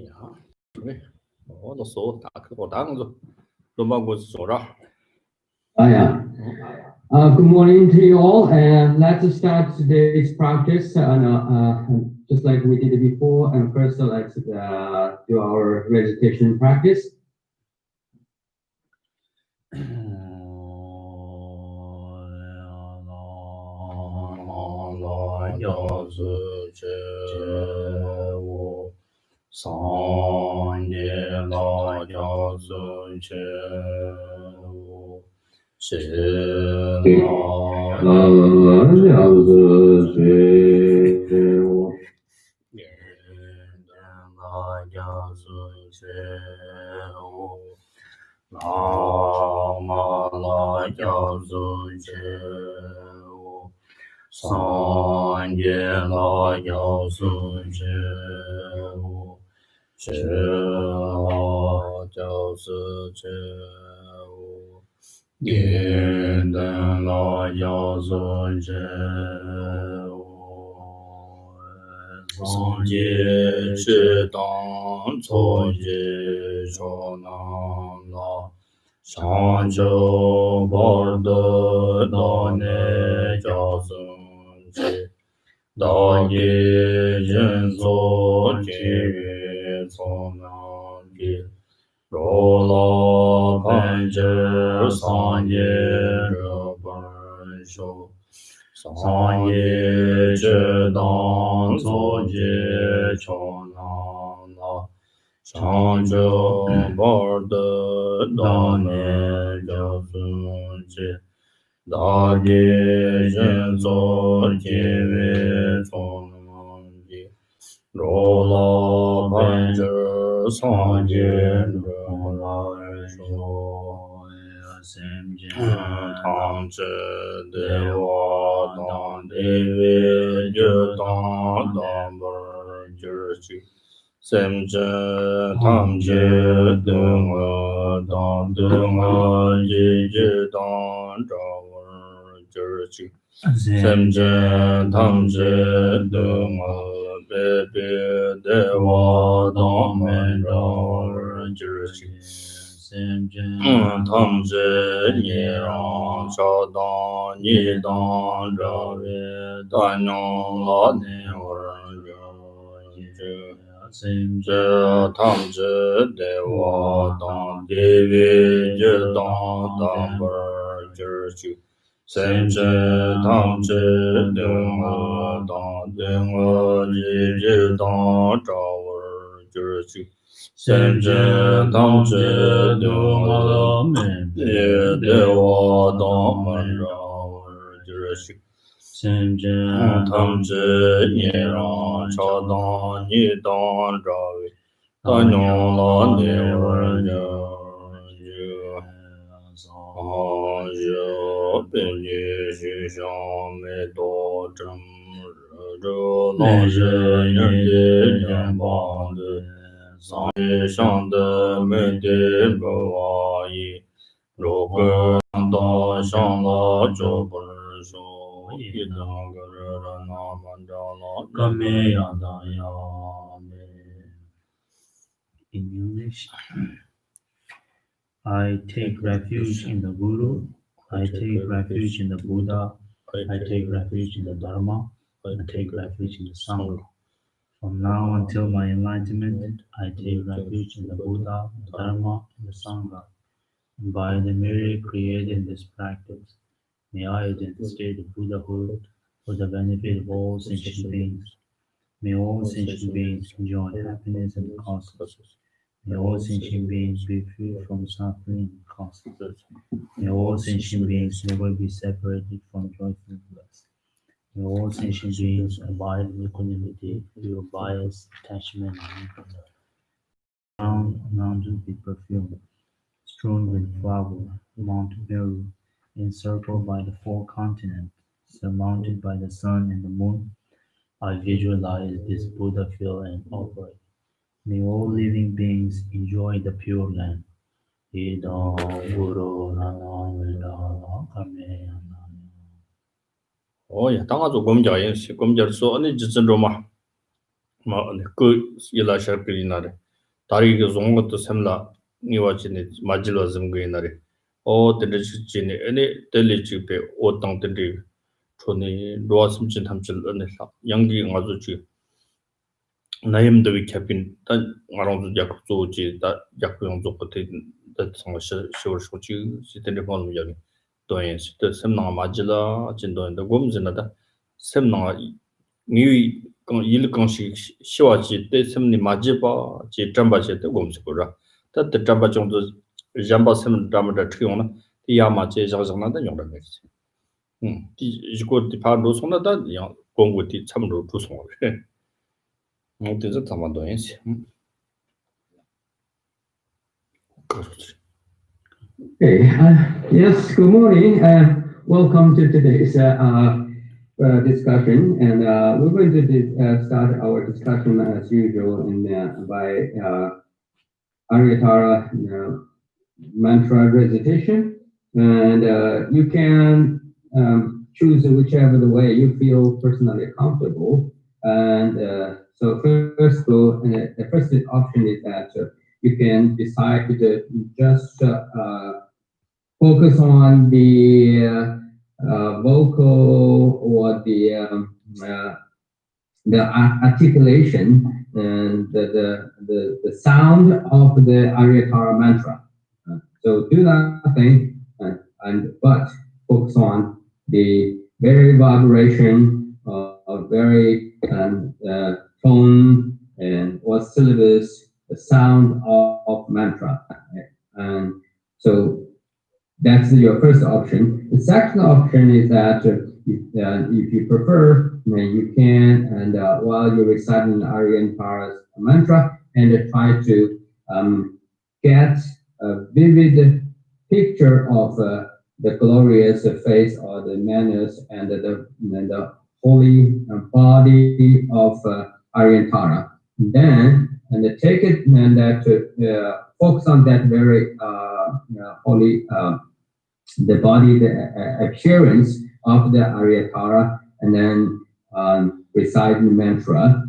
Ja, okay. Oh, das so, da kann so. So mal kurz so, oder? Yeah. Good morning to you all, and let's start today's practice. Just like we did it before, and first let's do our recitation practice. In English, I take refuge in the Guru, I take refuge in the Buddha, I take refuge in the Dharma, I take refuge in the Sangha. From now until my enlightenment, I take refuge in the Buddha, the Dharma, and the Sangha. And by the merit created in this practice, may I attain the state of Buddhahood for the benefit of all sentient beings. May all sentient beings enjoy happiness and causes. May all sentient beings be free from suffering and causes. May all sentient beings never be separated from joyful bliss. May all sentient beings abide in equanimity, free of bias, attachment, and anger. Mountains be perfumed, strewn with flower, Mount Meru, encircled by the four continents, surmounted by the sun and the moon. I visualize this Buddha field and operate. May all living beings enjoy the pure land. Idam Guru Nanam Vidala Kame Oh ya,当做我们家也是，我们家说你就这种嘛，嘛，那狗一来小狗里那的， 다리가 좋은 것도 샘라 니와지네 마질와 점거이나리 데르치지네 에네 델리지베 오땅 델리 초네 로아심진 탐질 은혜사 양기 아주지 나임도 위캡인 단 마롱도 약조지 다 약용 조건데 다 정말 시월 소지 시대를 보는 여기 또에 시대 샘나 마질라 진도인데 곰진나다 샘나 니 일 강시 시와지 때 샘니 마지바 지 잠바시 때 곰스고라 다 잠바 정도 잠바 샘 담다 튀용나 야마 제 자자나다 용다 메시 이거 디파로 손나다 야 공부디 참로 두송 어디서 담아둬야지 그렇지 Okay. Yes. Good morning. Welcome to today's discussion, and we're going to start our discussion as usual by Aryatara mantra recitation, and you can choose whichever the way you feel personally comfortable. And so the first option is that you can decide to just focus on the vocal or the articulation and the sound of the Aryatara mantra. So do nothing but focus on the very vibration of very tone and or syllabus, the sound of mantra. And so that's your first option. The second option is that if you prefer, you can, and while you're reciting Aryatara mantra, and try to get a vivid picture of the glorious face or the manners and the holy body of Aryatara. Then, and take it and that focus on that very holy, the body, the appearance of the Aryatara, and then recite the mantra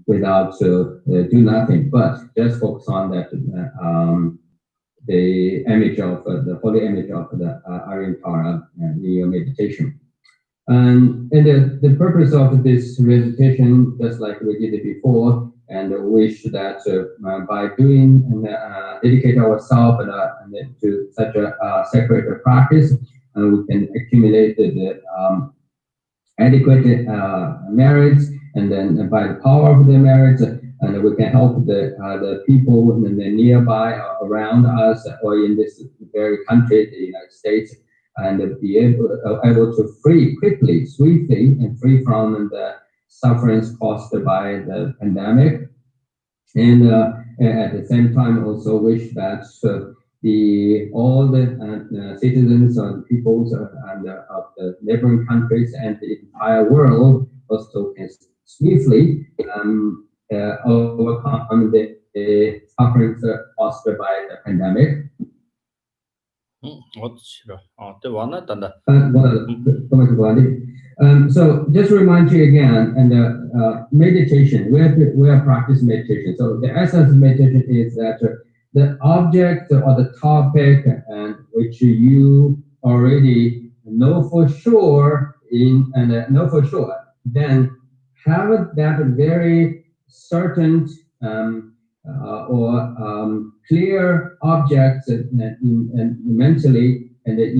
without do nothing, but just focus on that the image of the holy image of the Aryatara in your meditation. And the purpose of this meditation, just like we did it before, and wish that by doing and dedicate ourselves and to such a sacred practice, we can accumulate the adequate merits, and then by the power of the merits, and we can help the people in the nearby around us, or in this very country, the United States, and be able to free quickly, swiftly, and free from the sufferings caused by the pandemic. And at the same time, also wish that all the citizens and peoples of the neighboring countries and the entire world also can swiftly overcome the sufferings caused by the pandemic. So just to remind you again, and meditation, we are practicing meditation. So the essence of meditation is that the object or the topic and which you already know for sure then have that very certain or clear objects mentally and then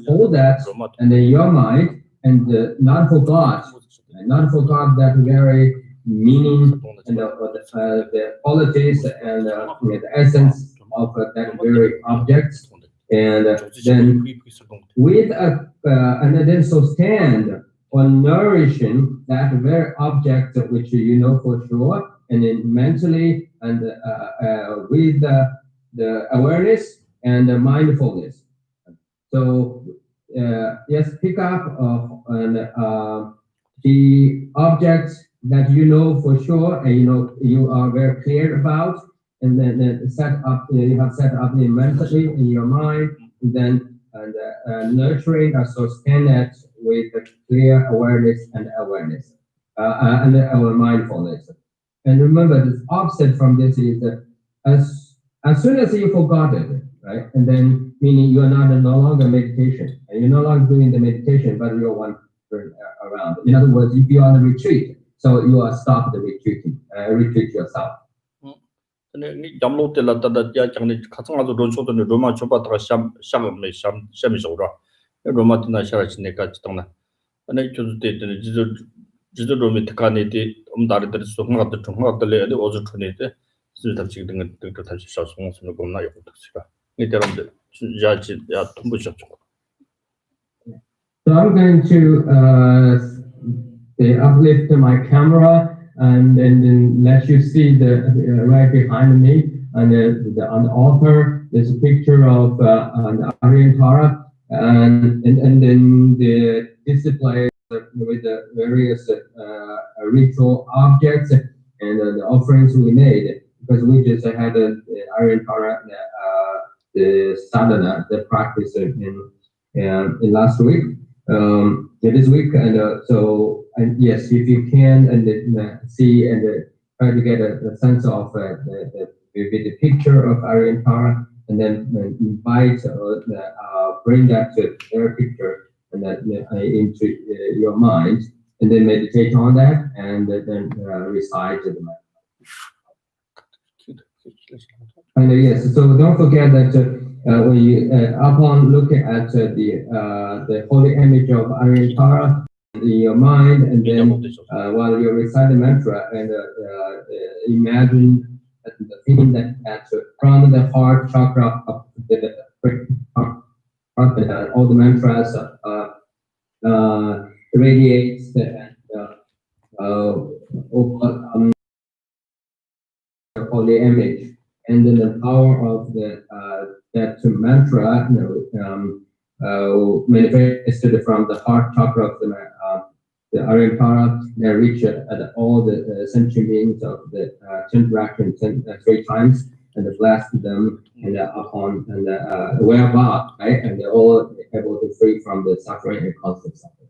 hold that and in your mind and not forgot that very meaning and the qualities and the essence of that very object, and then with and then sustain or nourishing that very object which you know for sure, and then mentally and with the awareness and the mindfulness. So yes, pick up the objects that you know for sure, and you are very clear about, and then you have set up mentally in your mind, and then nurturing or sustain it with a clear awareness and our mindfulness. And remember, this opposite from this is as soon as you forgot it, right? And then meaning you are not no longer meditation, and you're no longer doing the meditation, but you're one around. In other words, if you are on a retreat, so you are stop the retreating, retreat yourself. 근데 니 잠로 때라 따다 야 장니 가상아도 론초도 로마 초바다가 샴샴메 샴샤미소라 로마티나 샤라치네까 지당나 아니 저도 때는 지도 로미 특간에디 엄다르들 소응가도 중가들레 어저 촌에데 스르답식 등을 또 다시 사송스는 겁나 요것도시가 이 때람들 야지 야 통부셨죠. So I'm going to uplift my camera and then let you see the right behind me and on the altar there's a picture of an Aryantara and then the display with the various ritual objects and the offerings we made because we just had the Aryantara the sadhana, the practice in last week. This week, and and yes, if you can and see and try to get a sense of the picture of Aryantara, and then invite bring that to their picture and that into your mind, and then meditate on that, and then recite the mantra. And yes, so don't forget that when you upon looking at the holy image of Aryantara in your mind, and then while you recite the mantra, and imagine the feeling that from the heart chakra of all the mantras radiates holy image, and then the power of that mantra, manifested from the heart chakra of the Aryantara, reach at all the sentient beings of the interaction 3 times, and bless them and upon and whereby, right, and they're all able to free from the suffering and constant suffering.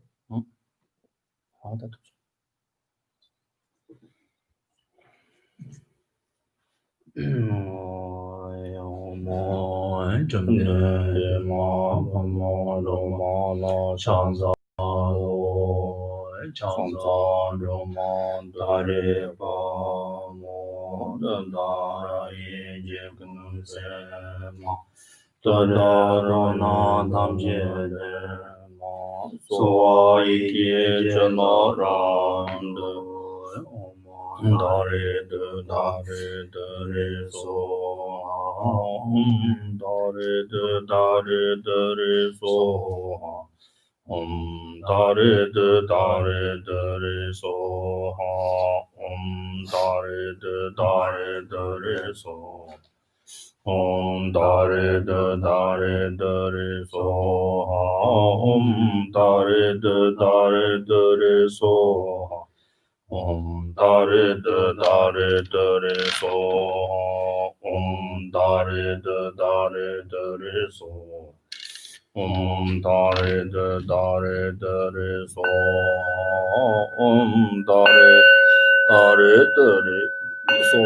Dare de dare dare so dare de dare dare so dare de dare dare so dare de dare dare so dare de dare dare so dare de dare dare so dare de dare dare so dare de dare dare so dare de dare dare so dare dare dare so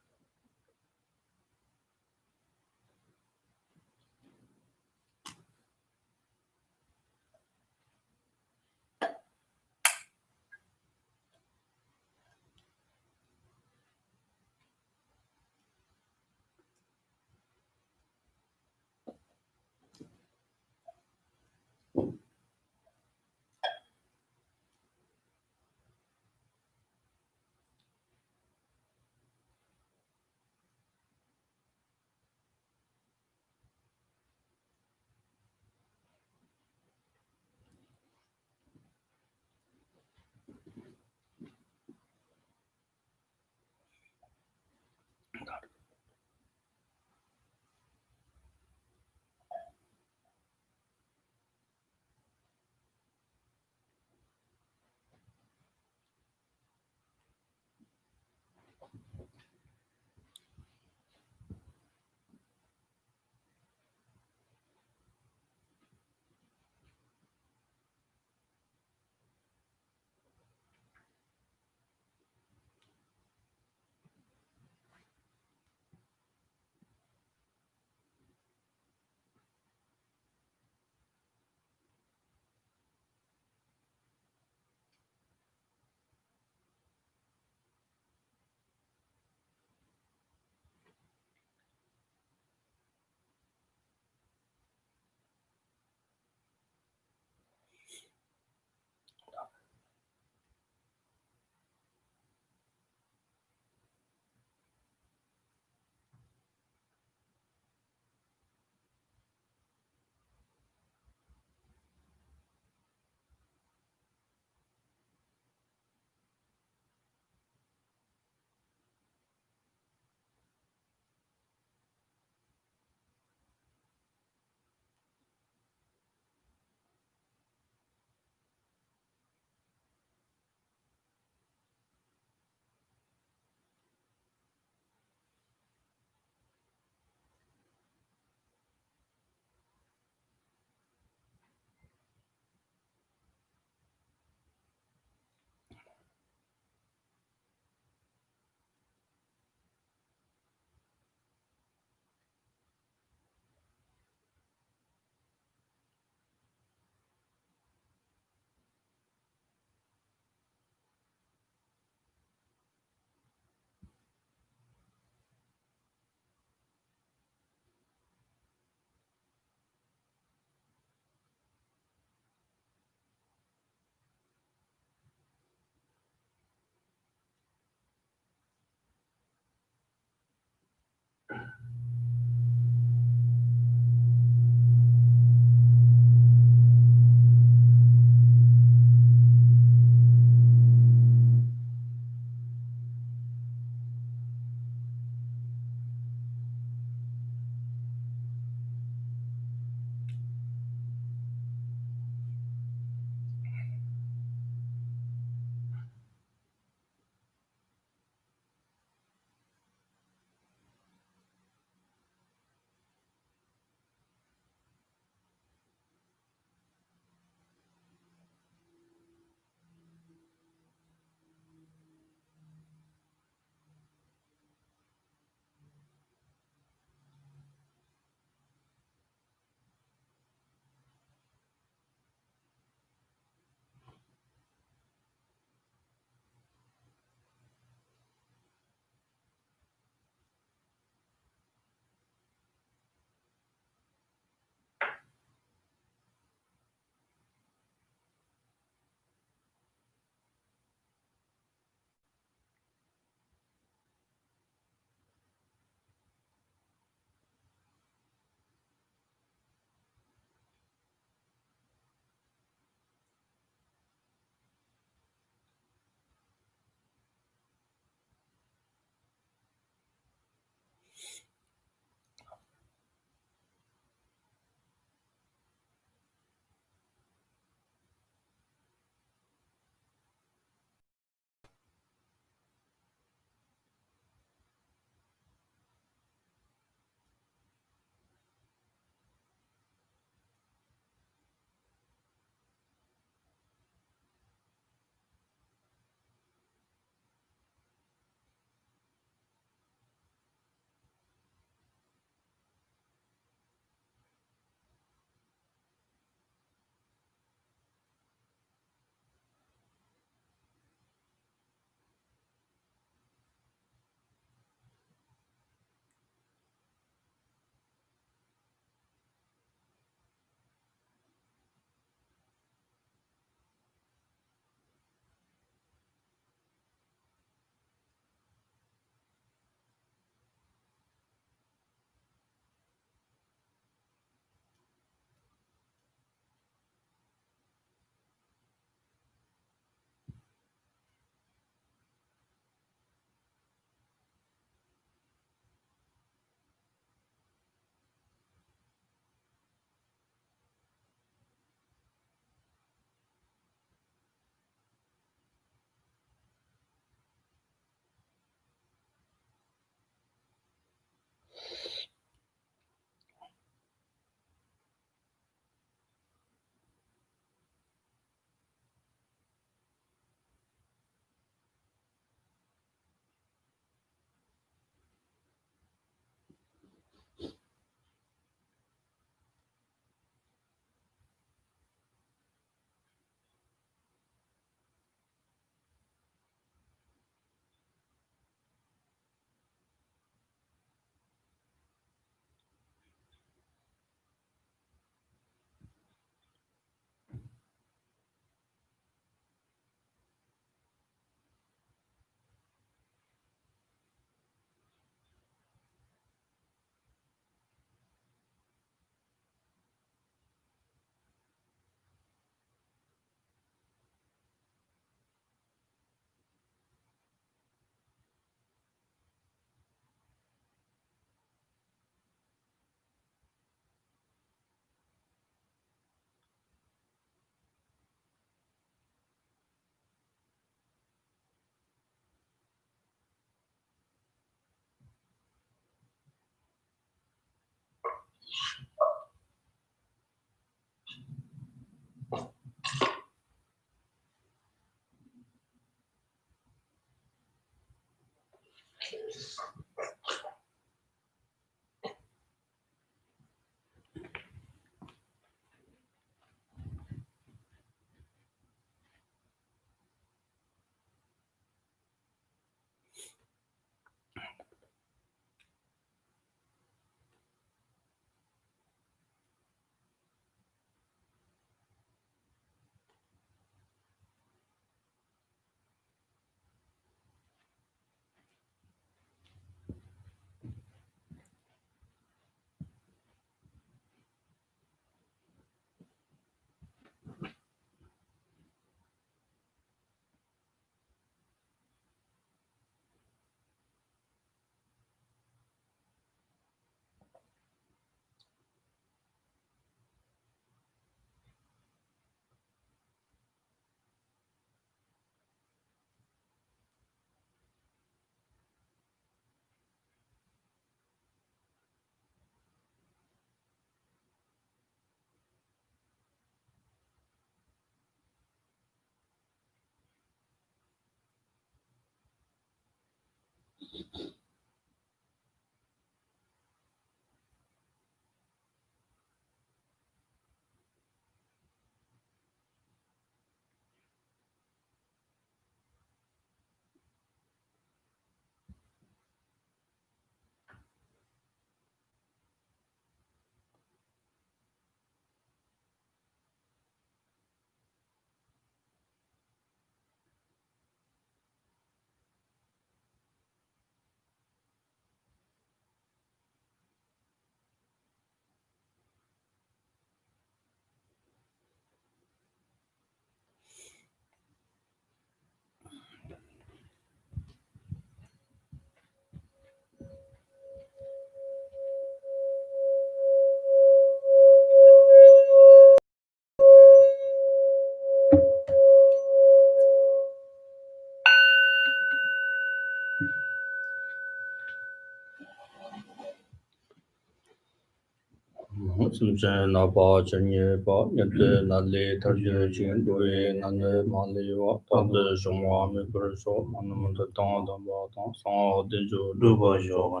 Simchen na ba chenye ba nyate na le tarje chin doe na ne ma le wa ta de shomwa me per so man man da ta da ba ta sa de jo do ba jo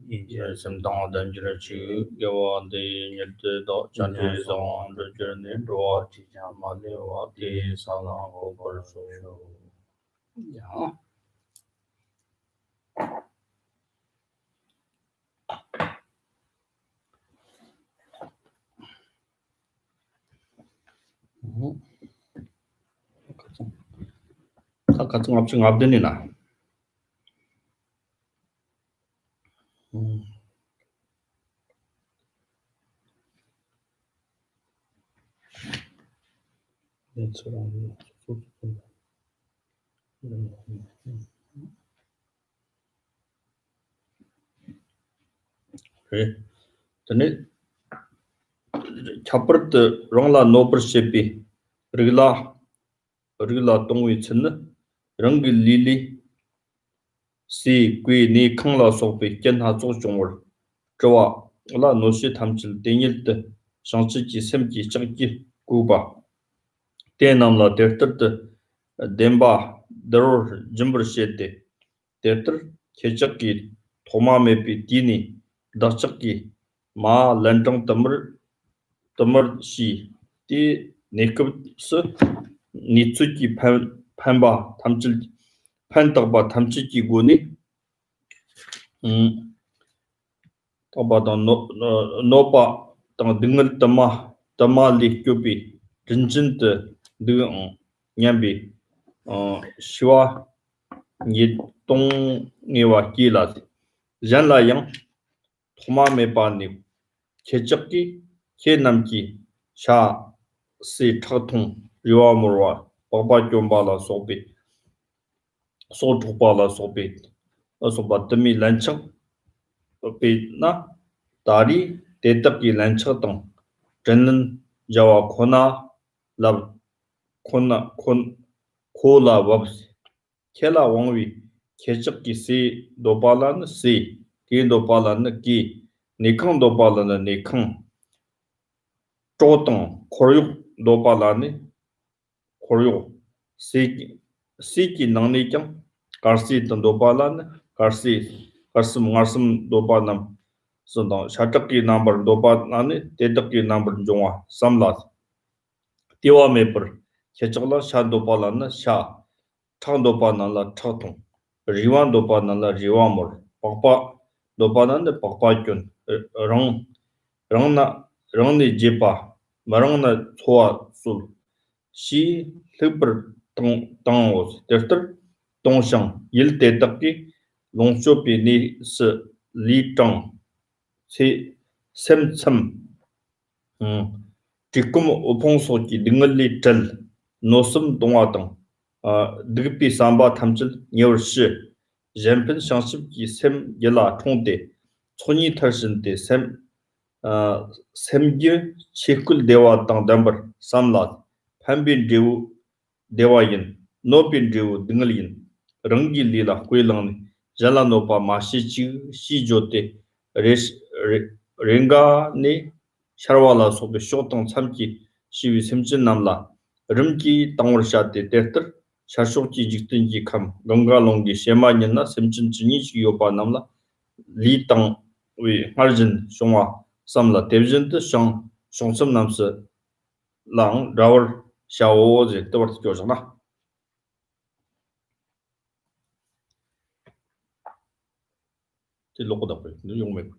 ye sem ta da jre chi ge wa de nyate da chan de so de je ne do chi ja ma le wa de sa la ho per so ya 다 같은 합친 합되니나 그래 근데 차버트 롱라 노버 셰피 리글라 동위 쳔네 랑기 리리 시 귀니 캉라 소피 겐하 조종월 저와 라 노시 탐칠 땡일때 상치지 셈지 짱기 구바 대남라 데르트 뎀바 더로 짐버셰데 데르트 케적기 토마메비 디니 다적기 마 란정 더머시 디 네급스 니츠기 판바 탐질 판덕바 탐치기 고니 또바다 노바 당 등을 담마리 교비 진진데 능 냠비 시와 니 동니와 기라 잔라양 토마메바니 케적기 케남기 샤 시 타통 요아모와 바바 좀발라 소비 소토발라 소비 어소바트미 란청 비나 다리 대답기 란처동 저는 자와 코나 라 코나 콘 콜라 왑스 켈라 왕위 케적기 시 도발란 시 기도발란 기 니康도발란 니康조동 코르육 도발란이 코르육 시기 능리경 가시 도발란 가시 가슴 도발남 선도 샤적기 넘버 도발란이 대덕기 넘버 종화 삼라 디와 메버 케적라 샤 도발란 샤 창도발란라 차통 리완 도발란라 리완몰 박바 도발란데 박바균 랑니 제파 마랑나 초아 술 시 르버 동오스 데르터 동상 일대덕기 롱쇼비니 스 리정 세 셈참 지금 오봉소기 능을리 전 노섬 동화등 드급비 삼바 탐질 녀르시 젠펜 상습기 셈 예라 총대 촌이 탈신대 셈기 체쿨 대와 땅 담버 삼라 판빈 디우 대와인 노빈 디우 등을인 랑기 리라 고일랑니 잘라노파 마시치 시조테 랭가니 샤르왈라 소베 쇼통 참기 시위 셈진 남라 름기 땅월샤테 데터 샤쇼지 직든지 감 건가롱기 셰마니나 셈친친이 요바 남라 리땅 위 할진 송화 삼라 데비진드 상 송섬 남스 랑 라월 샤오지 떠버트 교잖아 딜로고다 버리 용매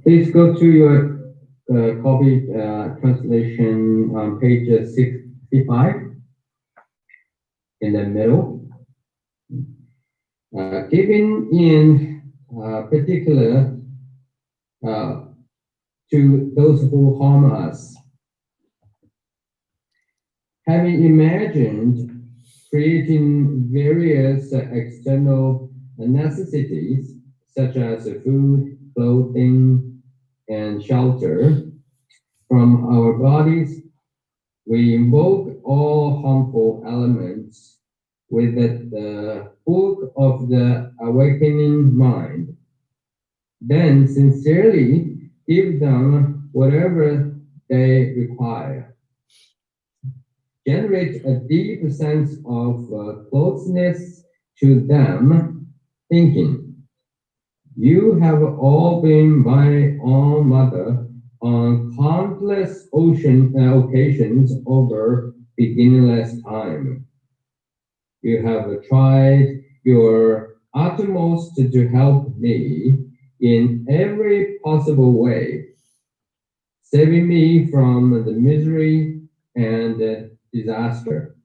Please go to your copy translation on page 65 in the middle. Giving in particular to those who harm us. Having imagined creating various external necessities such as food, clothing, and shelter from our bodies, we invoke all harmful elements with the book of the awakening mind. Then sincerely give them whatever they require. Generate a deep sense of closeness to them, thinking, you have all been my own mother on countless occasions over beginningless time. You have tried your utmost to help me in every possible way, saving me from the misery and disaster.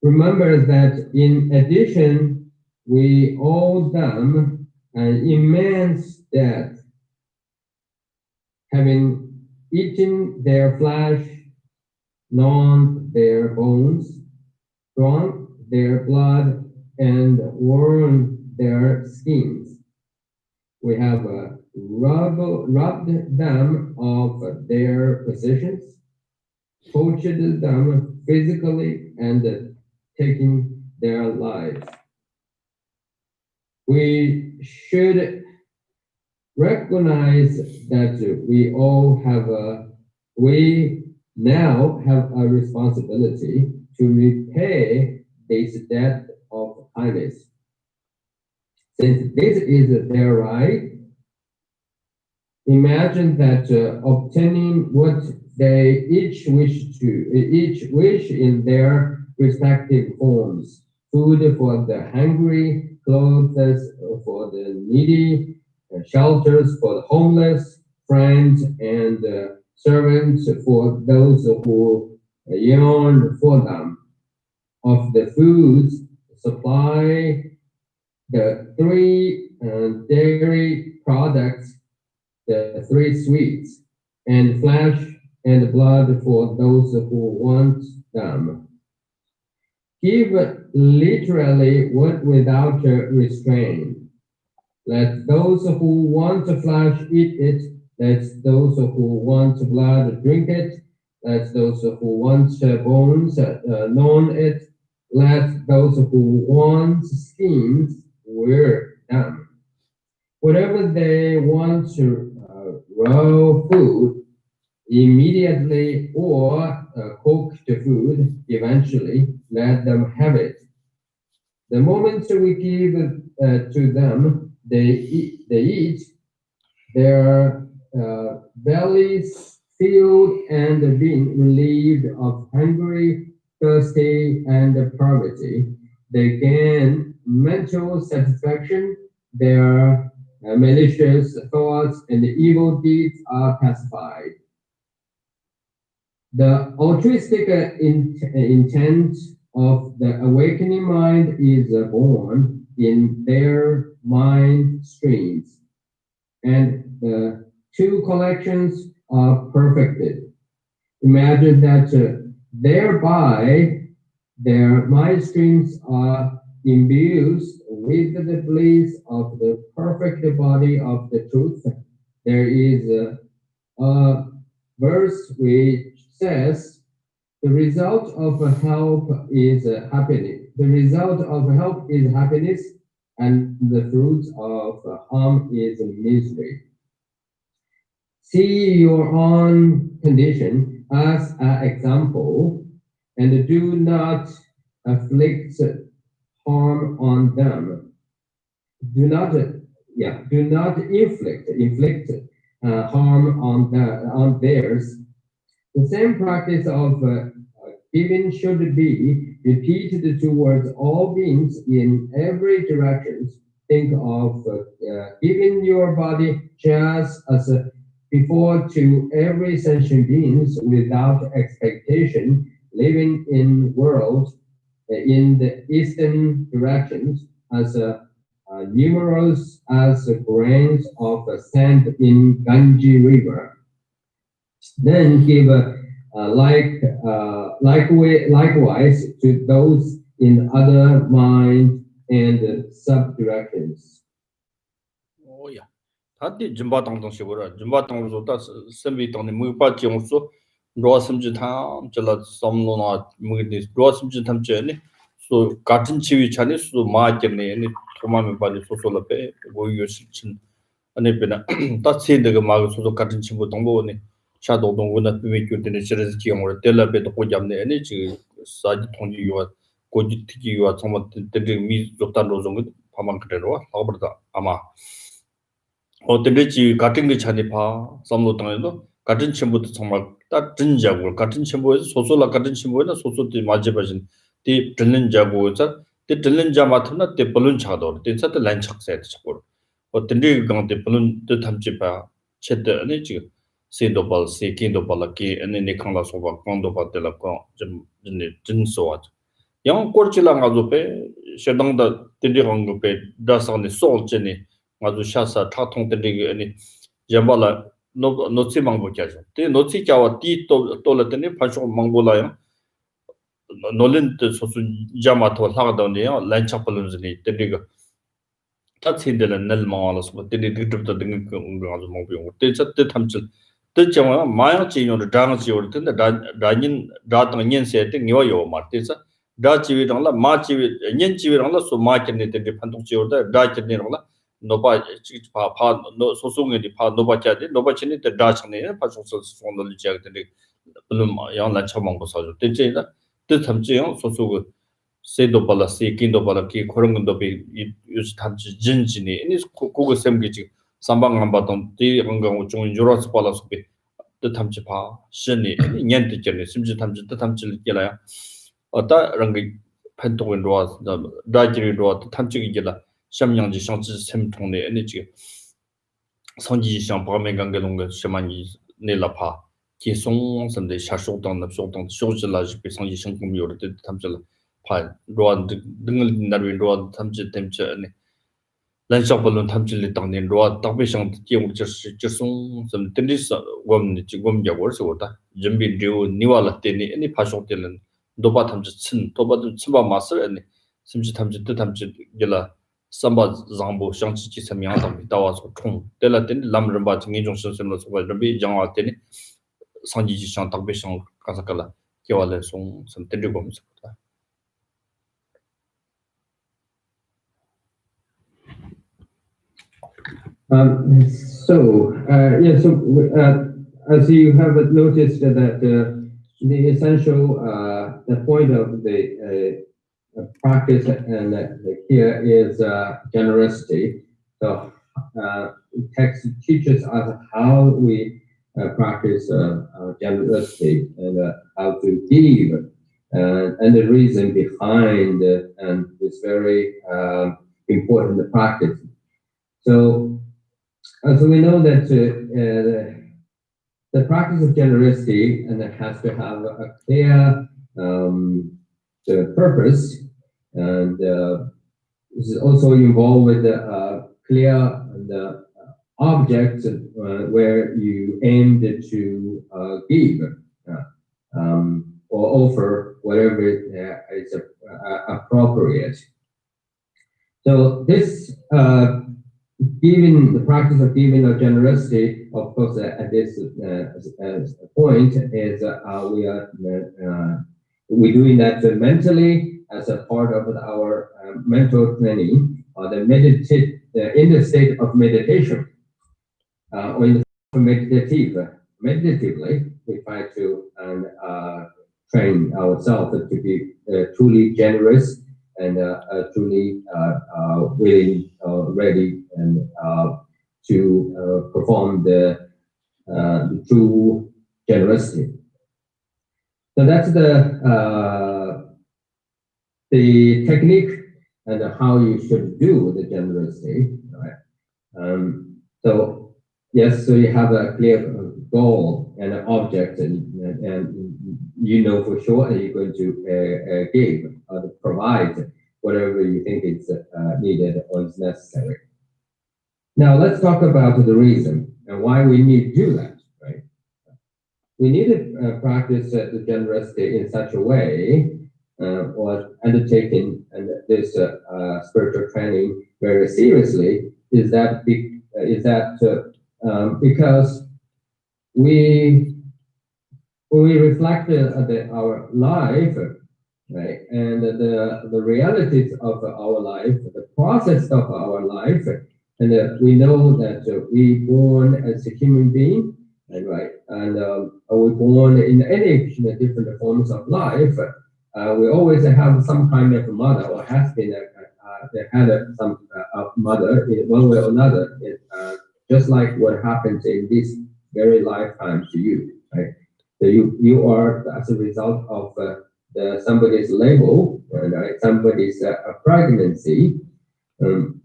Remember that in addition, we owe them an immense debt, having eaten their flesh, gnawn their bones, drunk their blood, and worn their skins. We have robbed them of their possessions, tortured them physically, and taken their lives. We should recognize that we now have a responsibility to repay this debt of kindness. Since this is their right, imagine that obtaining what they each wish in their respective forms: food for the hungry, clothes for the needy, shelters for the homeless, friends and servants for those who yearn for them. Of the foods supply, the 3 dairy products, the 3 sweets, and flesh and blood for those who want them. Give literally without restraint. Let those who want flesh eat it. Let those who want blood drink it. Let those who want bones gnaw it. Let those who want skins wear them. Whatever they want to raw food immediately or cooked food eventually, let them have it. The moment we give to them, they eat, their bellies filled and being relieved of hunger, thirsty, and poverty. They gain mental satisfaction, their malicious thoughts and evil deeds are pacified. The altruistic intent of the awakening mind is born in their mind streams, and the 2 collections are perfected. Imagine that thereby their mind streams are imbued with the bliss of the perfect body of the truth. There is a verse which says, the result of help is happiness. The result of help is happiness, and the fruit of harm is misery. See your own condition as an example and do not afflict harm on them. Do not inflict harm on theirs. The same practice of giving should be repeated towards all beings in every direction. Think of giving your body just as before to every sentient beings without expectation, living in world in the eastern directions as numerous as grains of sand in Ganges River. Then give likewise to those in other mind and sub-directions. Oh yeah. 다디 짐바 당당시고라. 짐바 당소다 선비 당네 무바 지용수 로스음지 탐 절라 섬노나 무기디 로스음지 탐제니 소 같은 치위 차니 수 마게네 니 토마메 발리 소솔라페 고유시친 아니 베나 따치데가 마고 소소 같은 친구 동보니 샤도 동고나 비미규드네 시르지 지용으로 텔라베도 고잡네 아니 지 사지 통지 요아 고지 티기 요아 정말 데데 미 좋다 로종이 파만 그대로 아버다 아마 어떤지 같은 게 차니 봐 섬로 당에도 같은 친구도 정말 딱 진짜고 같은 친구에서 소소라 같은 친구에는 소소들 맞아버진 티 들는 자고서 티 들는 자 맡으나 티 벌룬 차도 티 차도 란착세 잡고 어떤지 강데 벌룬 또 탐지 봐 쳇데 아니 지금 세도 벌 세킨도 벌기 아니 니칸라 소바 건도 받들라 거좀 진소아 영 꼬르치랑 가지고 배 셔당다 티디랑 거배 다서네 소울제니 아주 샤사 타통들이 아니 잠발라 노치 망보자죠. 때 노치 자와 띠또 돌았더니 파쇼 망보라요. 노렌트 소수 자마토 하가던데요. 란착벌은지 때리가 타치들은 늘 망알아서 때리 뒤집다 등이 아주 망비용. 때저때 탐질 때정아 마야지요를 장지요를 텐데 라닌 라당년 세때 니와요 마르테서 다지위랑라 마지위 년지위랑라 소마케네 때리 판통지요다 다케네랑라 노바 파 소송이 파 노바자데 노바치니 때 다치네 파소소 손들이 지역들이 물론 양란 처먹고 사죠. 때제다 때 탐지요 소소고 세도 발라시 긴도 발라키 코랑도 비 유스 탐지 진진이 이니 고고 셈기지 삼방 한 바동 띠 한강 중 유로스 발라스 비 탐지 파 신이 년도 전에 심지 탐지 탐지를 깨라야 어따 랑기 판독은 로아 다지리 로아 탐지기 깨라 샴양지 상지 샘통네 에너지 성지상 방면강계동의 샤만이 내라파 계송 선대 샤쇼당 납쇼당 쇼질라지 비상지 성공요를 탐질 파 로안 등을 나르 로안 탐지 템체네 란샤벌론 탐질리 당네 로아 답배상 지용지 지송 좀 든디서 원니 지금 야고르서다 준비료 니와라테니 에니 파쇼텔은 도바 탐지 친 도바도 치바 마스르니 심지 탐지 탐지 gel라 삼바 장보 상치치 섬양당 다와서 총 텔라텐 람르바 증인종 선생님으로 소바 르비 장와테니 상지지 상 답배상 가사깔라 개발에 송 선택되고 있습니다. As you have noticed that the essential the point of the practice and here is generosity. So text teaches us how we practice generosity and how to give and the reason behind and this very important practice. So we know that the practice of generosity and it has to have a clear the purpose, and this is also involved with the clear object where you aimed to give or offer whatever is appropriate. So this giving, the practice of giving or generosity, of course, at this point is we're doing that mentally as a part of our mental training, in the state of meditation, or in the meditative meditatively, we try to train ourselves to be truly generous and truly willing, ready, and to perform the true generosity. So that's the technique and how you should do the generosity, right? So yes, so you have a clear goal and an object, and you know for sure that you're going to give or provide whatever you think is needed or is necessary. Now let's talk about the reason and why we need to do that, right? We need to practice the generosity in such a way or undertaking and this spiritual training very seriously is that because when we reflect our life, right, and the realities of our life, the process of our life, and we know that we born as a human being, and right, and we're born in any different forms of life. We always have some kind of mother, or has been had some mother in one way or another. Just like what happens in this very lifetime to you, right? So you are as a result of somebody's label, right? Somebody's pregnancy, and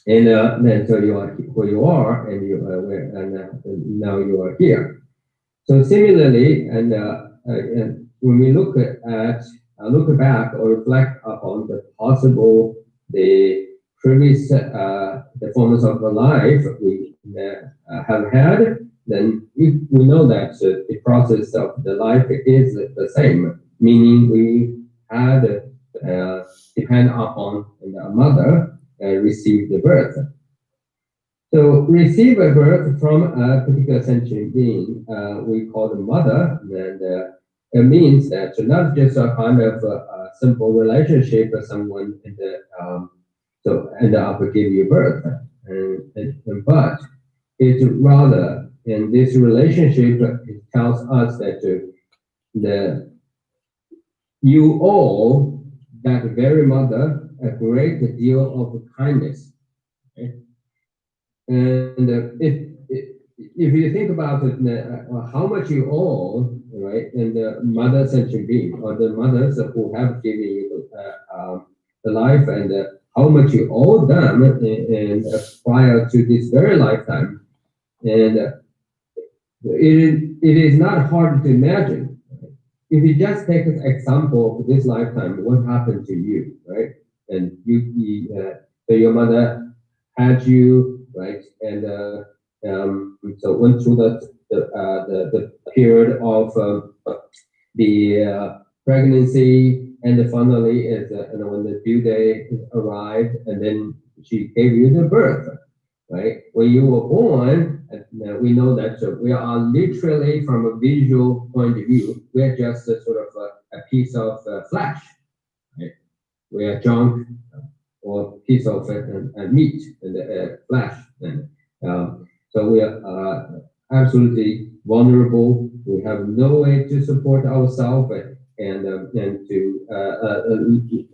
then so you are who you are, and now you are here. So similarly, and when we look back or reflect upon the previous the forms of life we have had, then we know that the process of the life is the same, meaning we had depend upon the mother receive the birth. So receive a birth from a particular sentient being we call the mother, and it means that not just a kind of a simple relationship with someone in the so end up give you birth, but it's rather in this relationship it tells us that you owe that very mother a great deal of kindness, okay? And if you think about it, how much you owe, right, and the mother sentient being or the mothers who have given you the life, and how much you owe them and prior to this very lifetime, and it is not hard to imagine. If you just take an example of this lifetime, what happened to you, right? And so your mother had you, right? And so went through the period of the pregnancy, and finally, when the due day arrived, and then she gave you the birth, right? When you were born, we know that we are literally, from a visual point of view, we are just a sort of a piece of flesh, right? We are junk or piece of meat and flesh, and so we are absolutely vulnerable. We have no way to support ourselves and to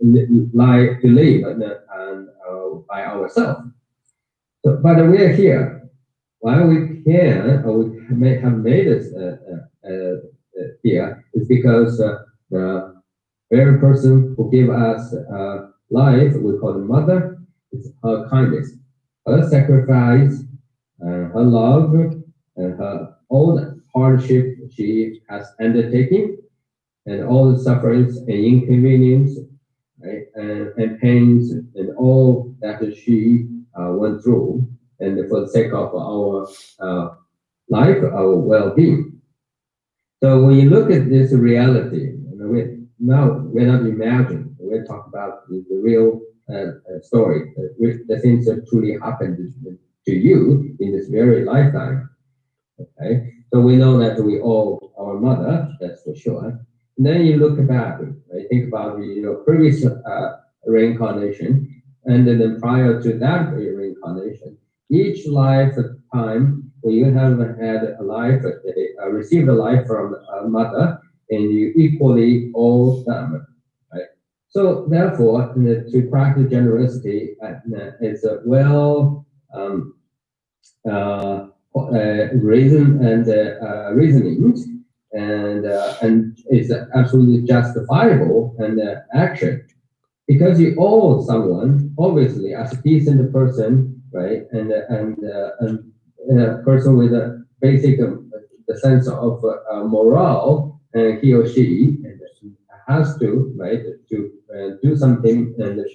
live by ourselves. So, but we are here. Why we can, or we may have made us here, is because the very person who gave us life, we call the mother, is her kindness, her sacrifice, her love, and her all the hardship she has undertaken, and all the sufferings and inconvenience, right, and pains, and all that she went through, and for the sake of our life, our well-being. So when you look at this reality, we're not imagining, we're talking about the real story, the things that truly happened to you in this very lifetime. Okay, so we know that we owe our mother, that's for sure. And then you look back, right? Think about your previous reincarnation, and then prior to that reincarnation. Each lifetime when you have had a life, received a life from a mother, and you equally owe them, right? So therefore, to practice generosity is a well reasoning, and it's absolutely justifiable and action, because you owe someone, obviously, as a decent person, right, and a person with a basic the sense of morale, he or she has to, right, to do something and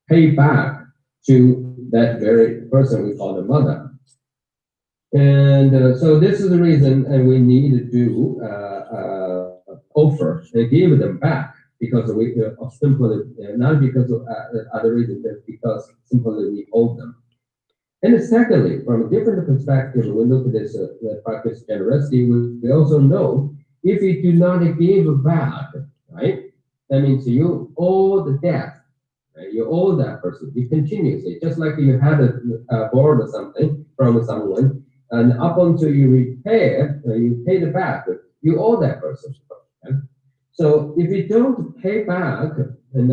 pay back to that very person we call the mother. And so this is the reason, and we need to offer and give them back, because we simply, not because of other reasons, but because simply we owe them. And secondly, from a different perspective, we look at this practice generosity, we also know if you do not give back, right, that means you owe the debt. Right? You owe that person. You continuously, just like you had borrowed something from someone, and up until you repay it, you pay it back, you owe that person. Okay? So if you don't pay back, and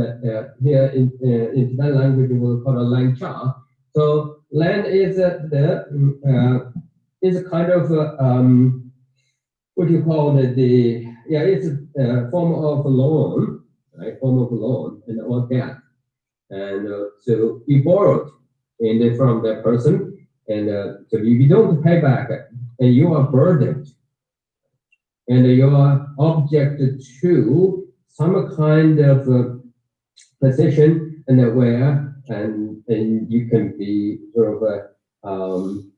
here in that language we will call it lang cha. So land is is a kind of what do you call it? It's a form of a loan, right? Form of a loan and or debt. And so you borrowed from that person, and so if you don't pay back, and you are burdened, and you are objected to some kind of position and where, and you can be sort of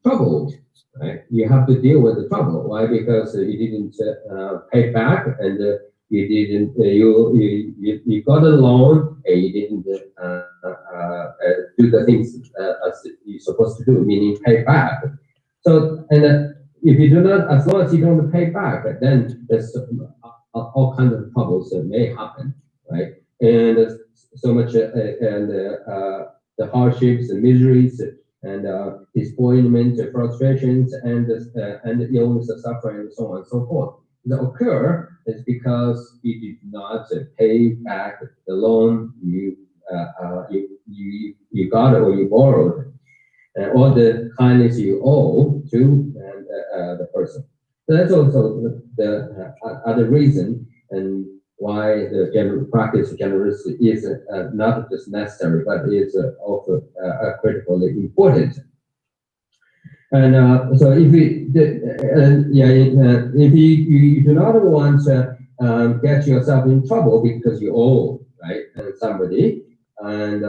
troubled, right? You have to deal with the trouble. Why? Because you didn't pay back, and you didn't you got a loan, and you didn't do the things as you're supposed to do, meaning pay back. So, and if you do not, as long as you don't pay back, then there's all kinds of troubles that may happen, right? And so much, and the hardships and miseries and disappointment, frustrations, and the illness, suffering, and so on and so forth that occur is because you did not pay back the loan you got or you borrowed, or the kindness you owe to the person. So that's also the other reason and why the practice of generosity is not just necessary, but is also critically important. And so if you do not want to get yourself in trouble because you owe, right, somebody, and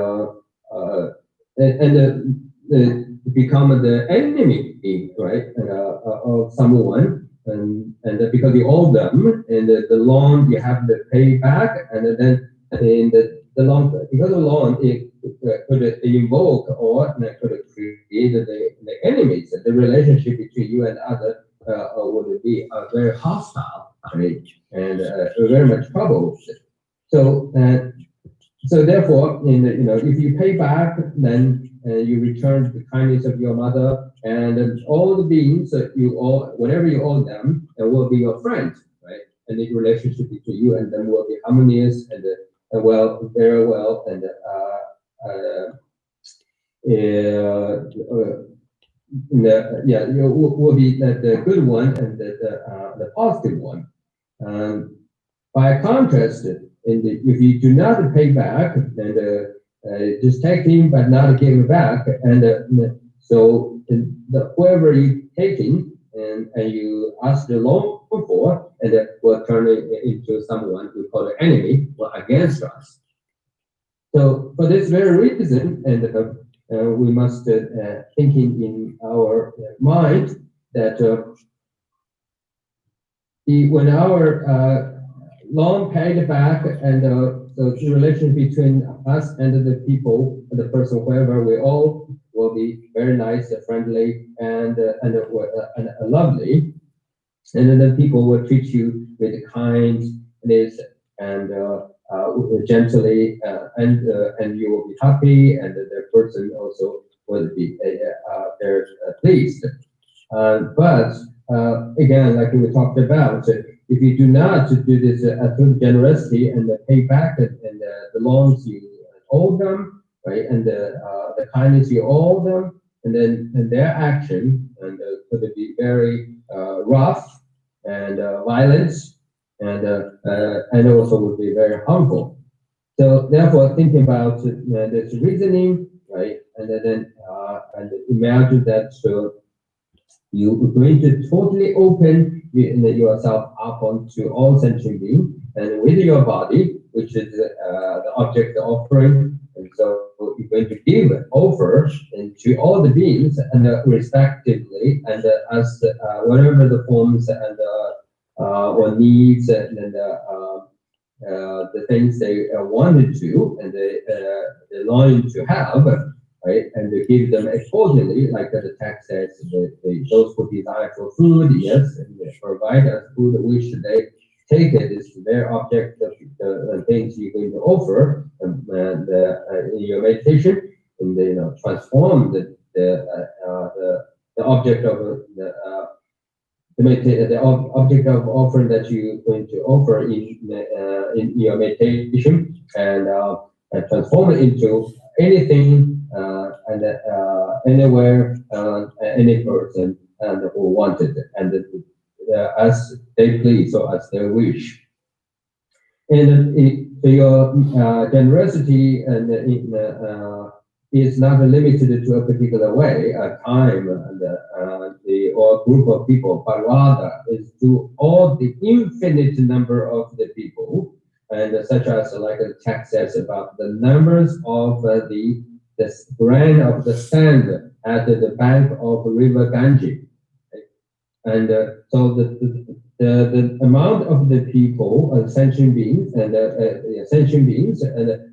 become the enemy, right, of someone, and because you owe them, and the loan you have to pay back, and then in the loan, because the loan it could invoke or could create the enemies. The relationship between you and other would be very hostile, right, and very much trouble. So so therefore, if you pay back, then you return the kindness of your mother, and all the beings that you owe, whatever you owe them, will be your friend, right? And the relationship between you and them will be harmonious and well, very well, and will be the good one and the positive one. By contrast, if you do not pay back, and just taking but not giving back, and so whoever you taking and you ask the loan for, and will turn it into someone we call the enemy or against us. So for this very reason, and we must thinking in our mind that when our loan paid back, and the relation between us and the people, the person, whoever we owe, will be very nice, friendly, and lovely, and then the people will treat you with kindness and gently, and you will be happy, and the person also would be they're pleased. But again, like we talked about, if you do not do this through generosity and pay back and the loans you owe them, right, and the kindness you owe them, and their action and could be very rough and violent and also would be very harmful. So therefore, thinking about this reasoning, right, and then and imagine that you're going to totally open yourself up onto all sentient beings, and with your body, which is the object of offering, and so you're going to give over to all the beings, and respectively, and as whatever the forms and or needs and the things they wanted to and they longing to have, right? And they give them accordingly, like the text says, those who desire for food, yes, and they provide us food which they take it is their object of the things you're going to offer in your meditation, and they transform the object of the object of offering that you're going to offer in your meditation, and transform it into anything and anywhere, any person and who wanted it, and as they please or as they wish. And your generosity and is not limited to a particular way, a time, and or group of people, but rather is to all the infinite number of the people, and such as like the text says about the numbers of the grain of the sand at the bank of River Ganges. And so the amount of the people, sentient beings, and sentient beings,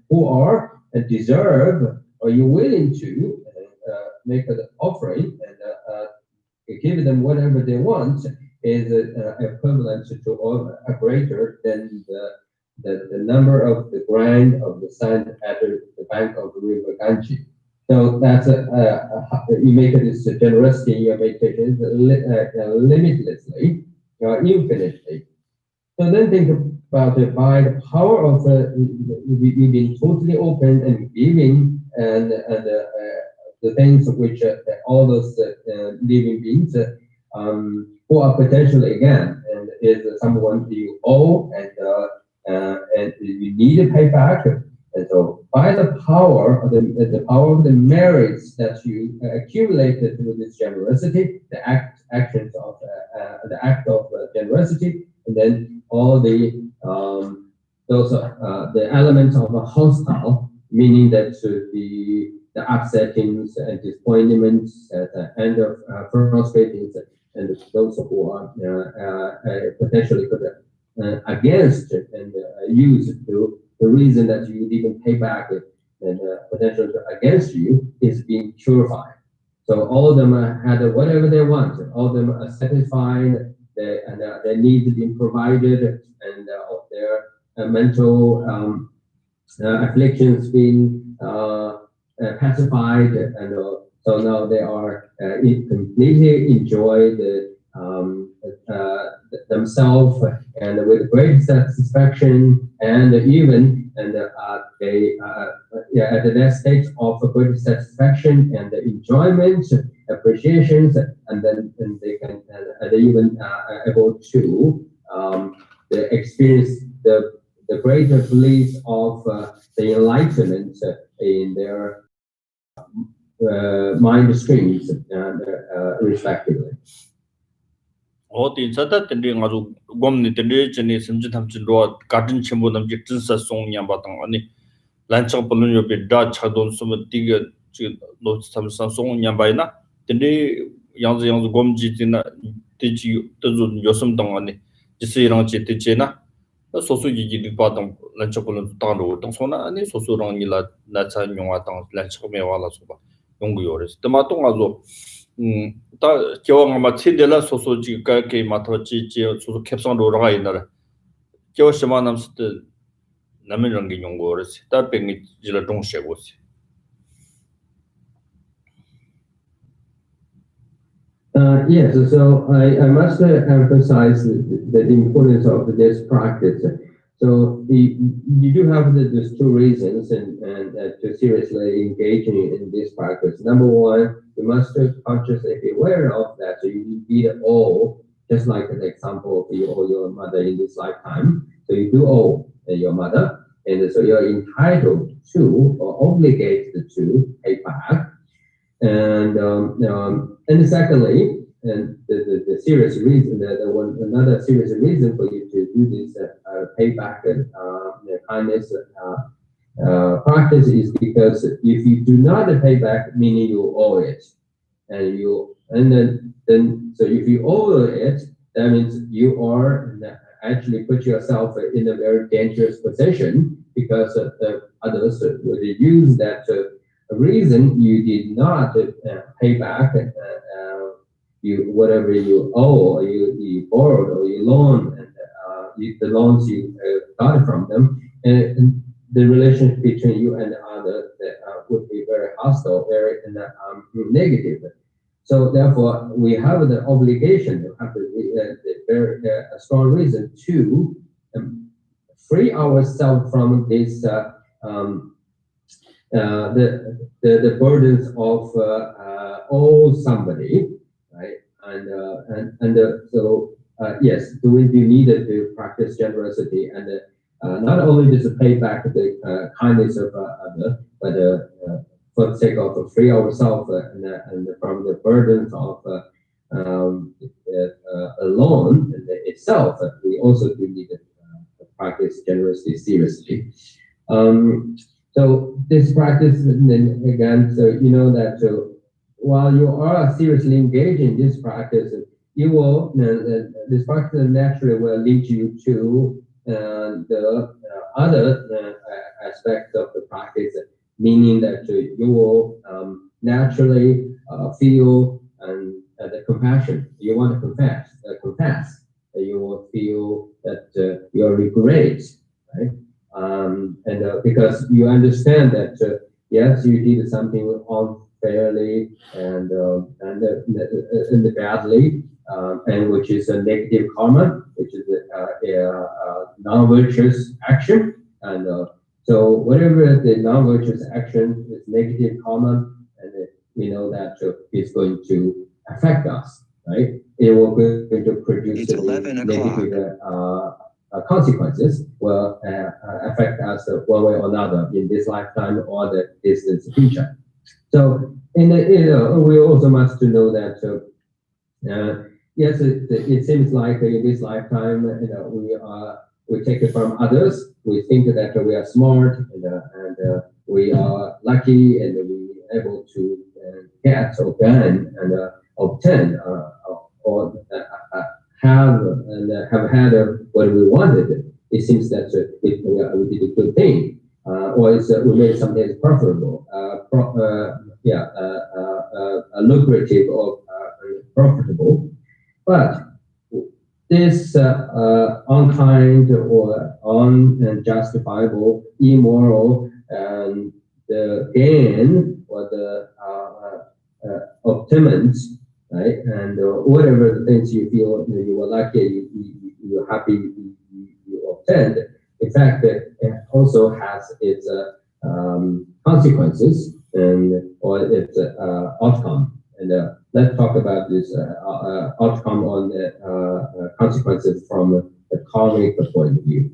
who are deserve, or you're willing to make an offering and give them whatever they want, is equivalent to or greater than the number of the grain of the sand at the bank of the River Ganges. So that's you make this generosity in your meditation limitlessly, infinitely. So then think about it by the power of being totally open and giving and the things which all those living beings who are potentially again and is someone you owe and you need to pay back. And so, by the power of the merits that you accumulated through this generosity, the actions of the act of generosity, and then all the those the elements of a hostile, meaning that the upsettings and disappointments and frustratings, and those who are potentially against and use to the reason that you didn't pay back it and potentially against you is being purified. So all of them had whatever they want. All of them are satisfied. Their needs being provided, and their mental afflictions being pacified, and so now they are completely enjoy themselves and with great satisfaction, and even they at the next stage of great satisfaction and enjoyment, appreciations, and then they can they even able to experience the greater bliss of the enlightenment in their mind streams and respectively. 어디 자다 텐데 가지고 곰니 텐데 전에 심지 탐진로 같은 첨부 남지 진사 송냐 바탕 아니 란차 볼은 옆에 다 차돈 숨을 뛰게 지 노스탐산 송냐 바이나 텐데 양즈 곰지지나 되지 또좀 요섬 동안에 지스이랑 지티지나 소소지지 바탕 란차 볼은 땅으로 땅소나 아니 소소랑 일라 나차 용화 땅 란차 메와라 소바 용구요레스 토마토 가지고 다 겨왕 아마 치데라 소소지가 게 마토지 소소 캡상로가 있나라 겨시마 남스트 남이랑 게 용고르스 다 뱅이 지라 동시고스 Yes, so I must emphasize the importance of this practice. So you do have these two reasons and to seriously engaging in this practice. Number one, you must consciously be aware of that. So you need all, just like an example of you owe your mother in this lifetime. So you do owe your mother, and so you're entitled to or obligated to pay back. And secondly, and the serious reason, another serious reason for you to do this payback and kindness practice is because if you do not pay back, meaning you owe it, then so if you owe it, that means you are actually put yourself in a very dangerous position because others would use that reason you did not pay back you whatever you owe or you borrowed or you loaned and the loans you got from them and the relationship between you and the other would be very hostile, very negative. So therefore, we have the obligation, we have very strong reason to free ourselves from this the burdens of owe somebody, right? So yes, we do need to practice generosity and not only just to pay back the kindness of others, but for the sake of free ourselves and from the burdens of a loan itself, we also do need to practice generosity seriously. So this practice, then again, so you know that while you are seriously engaged in this practice, you will this practice naturally will lead you to the other aspects of the practice, meaning that you will naturally feel the compassion. You want to confess. You will feel that your regrets, right? Because you understand that yes, you did something unfairly and badly, and which is a negative karma, which is a non-virtuous action, and so whatever the non-virtuous action is negative karma, and we know that it's going to affect us, right? It will going to produce negative consequences will affect us one way or another in this lifetime or the distant future. So, we also must know that yes, it seems like in this lifetime, we take it from others. We think that we are smart and we are lucky and we are able to get or gain and obtain or have had what we wanted. It seems that we did a good thing, or we made something profitable, lucrative or profitable. But this unkind or unjustifiable, immoral, and the gain or the obtainment, right? And whatever the things you feel you were lucky, you're happy you obtained. In fact, it also has its consequences or its outcome. And let's talk about this outcome on the consequences from the karmic point of view.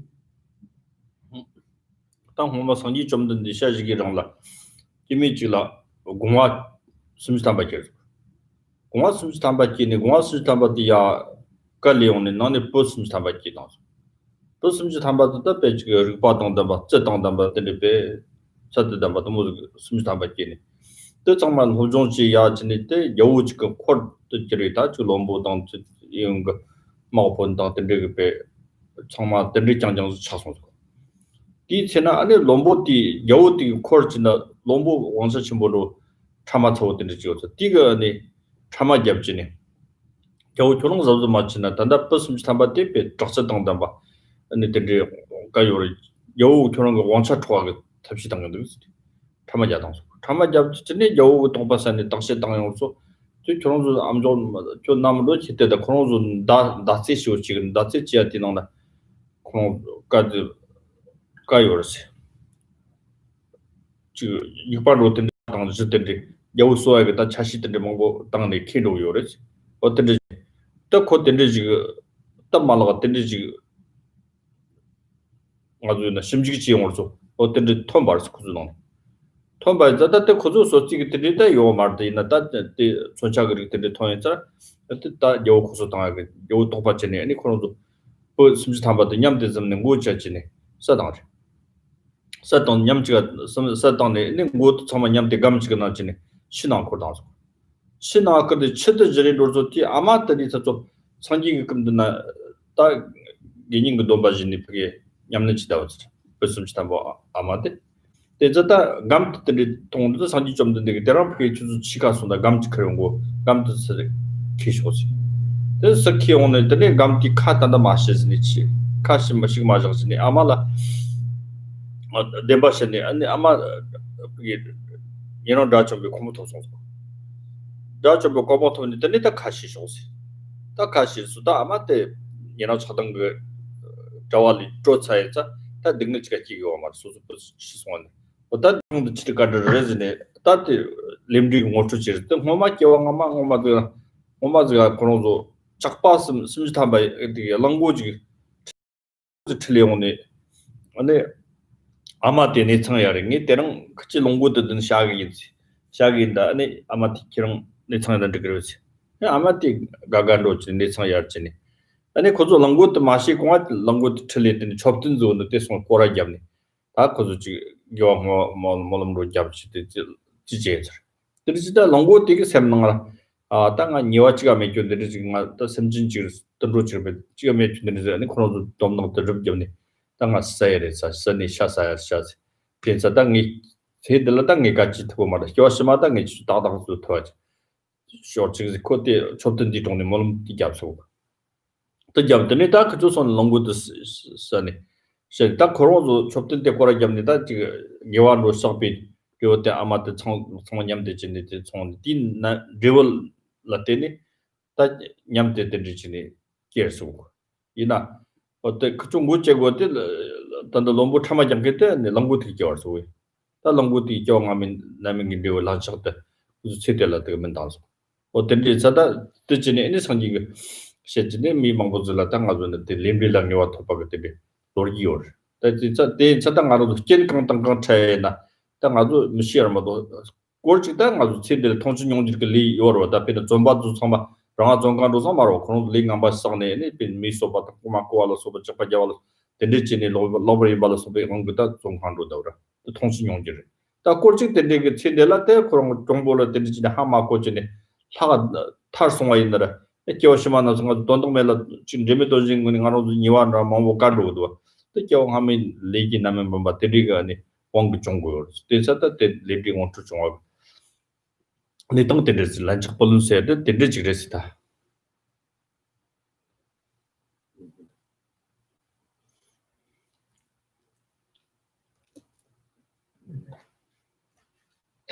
当我们从你这么的下几个人了，因为这了公话什么他们讲，公话什么他们讲呢？公话是他们的呀，个利用的，那你不什么他们讲当中，不什么他们的特别这个把当的吧，这当的吧，这里边啥的吧，都么什么他们讲呢？这张嘛，我中间呀，这里的有这个块的这里，他就龙波当这用个毛本当的这个呗，长嘛，的里讲是差松。 第一天呢，俺那龙波的有的块儿，真的龙波往上全部都他妈抽的就是。第一个呢，他妈业绩呢，有可能是嘛真的，但那不是他妈这边找些当当吧，那这里该有可能个往上抽个，特别当个东西，他妈家当说，他妈家真的有东巴山的当些当样说， 저 결혼도 안 좋은 저 남도 지때다 결혼도 다세 시오 지금 다세 지야 되는다 그까지 가요르세 저 이발로 된 당시 때인데 여우소에게 다 자시들이 뭔가 당내 키로 요르지 어떤지 또 그때 지금 딱 말라가 때인데 지금 아주 나 심지기 지용을 줘 어떤지 톰 말스 구조는 톰 바이자다 때 구조 소치기 때리다 요 말도 있나 다 손차그리 때리 통했잖아 그때 다 요 구조 당하게 요 똑같이네 아니 그런도 그 심지 담바도 냠데 잡는 거 자지네 사당을 사당 냠지가 사당네 네 것도 정말 냠데 감지가 나지네 신앙 거다서 신앙 근데 최대 저리로지 아마들이 좀 상기가 금드나 딱 개인거 돈바지니 그게 냠는 지다 왔지 무슨 뭐 아마데 대저다 감들이 동도 상지 좀 된데 대랑 그게 주주 치가선다 감지 그런 거 감도 키쇼지 그래서 키오는 때에 감기 카다다 마시즈니치 카시 마시 마저스니 아마라 데바시니 아니 아마 이게 이런 다좀 고모토 송소 다좀 고모토는 때에 다 카시쇼지 다 카시수다 아마데 이런 차던 그 자왈이 조차에자 다 능력치가 기고 말 소소 시송한 어떤 정도 치가를 레즈네 따티 림디 모토치 또 뭐마 기왕마 뭐마도 뭐마가 그런도 작바스 심지탐바 이게 랑고지 틀려오네 아니 아마 되네 청야링이 때는 같이 롱고드든 샤기인다 아니 아마 티키랑 내 청야한테 그러지 아마 티 가간도 내 청야르지니 아니 고조 랑고드 마시 공화 랑고드 틀리든 접든 존도 때송 꼬라기압니 다 고조지 요뭐뭐뭐로 잡지 지제자 그래서 랑고드 되게 샘능아 아 땅아 니와치가 메교들이 지금 또 섬진지를 던로 지금 메주들이 아니 그런 domno 드럽게 땅아 사이레사 선이 샤사야샤 그래서 땅이 세들 땅이 같이 두고 말아 요시마 땅이 다다서 터지 쇼치지 코데 좁든지 동네 몰음 디갑소 또 잡더니 다 그조선 롱고드 선이 딱 그러고 좁든데 거라 잡니다 지금 예완로 서비 그때 아마도 청년님들 진짜 촌딘 리월 라테니 다 냠데들이지니 계속 이나 어때 그쪽 못제고들 단도 롬보 참아장겠대 랑고티 겨서 다 랑고티 경하면 남은 게 라쳤다 무슨 체들라 되면 다서 어떤지 자다 뜻지니 이제 상기가 셰지네 미망고들라 땅가서는 림빌랑 요와 토파게데 로리요 다 진짜 대 자당 알아도 겐강땅강 차에나 땅 아주 무시하면도 골치다 아주 체들 통신 용질 리 요로다 페도 좀바도 삼바 랑아 종간도 삼바로 그런 링 남바 상네니 빈 미소바다 고마고알로 소바 잡아자알 데리치니 로버리 발소베 공부다 종간도 다우라 통신 용질 다 골치 데리게 체들라 때 그런 정보를 데리치니 하마 고치니 사가 탈송와 있느라 교시만나 정도 돈동멜라 지금 레메도 진군이 가노도 니와나 마모 간로도 또 경하면 레기 나면 뭐 데리가 아니 왕비 정고요. 대사다 때 레비 원투 정하고 네 동대들 란치 볼은세데 데르지 그랬다.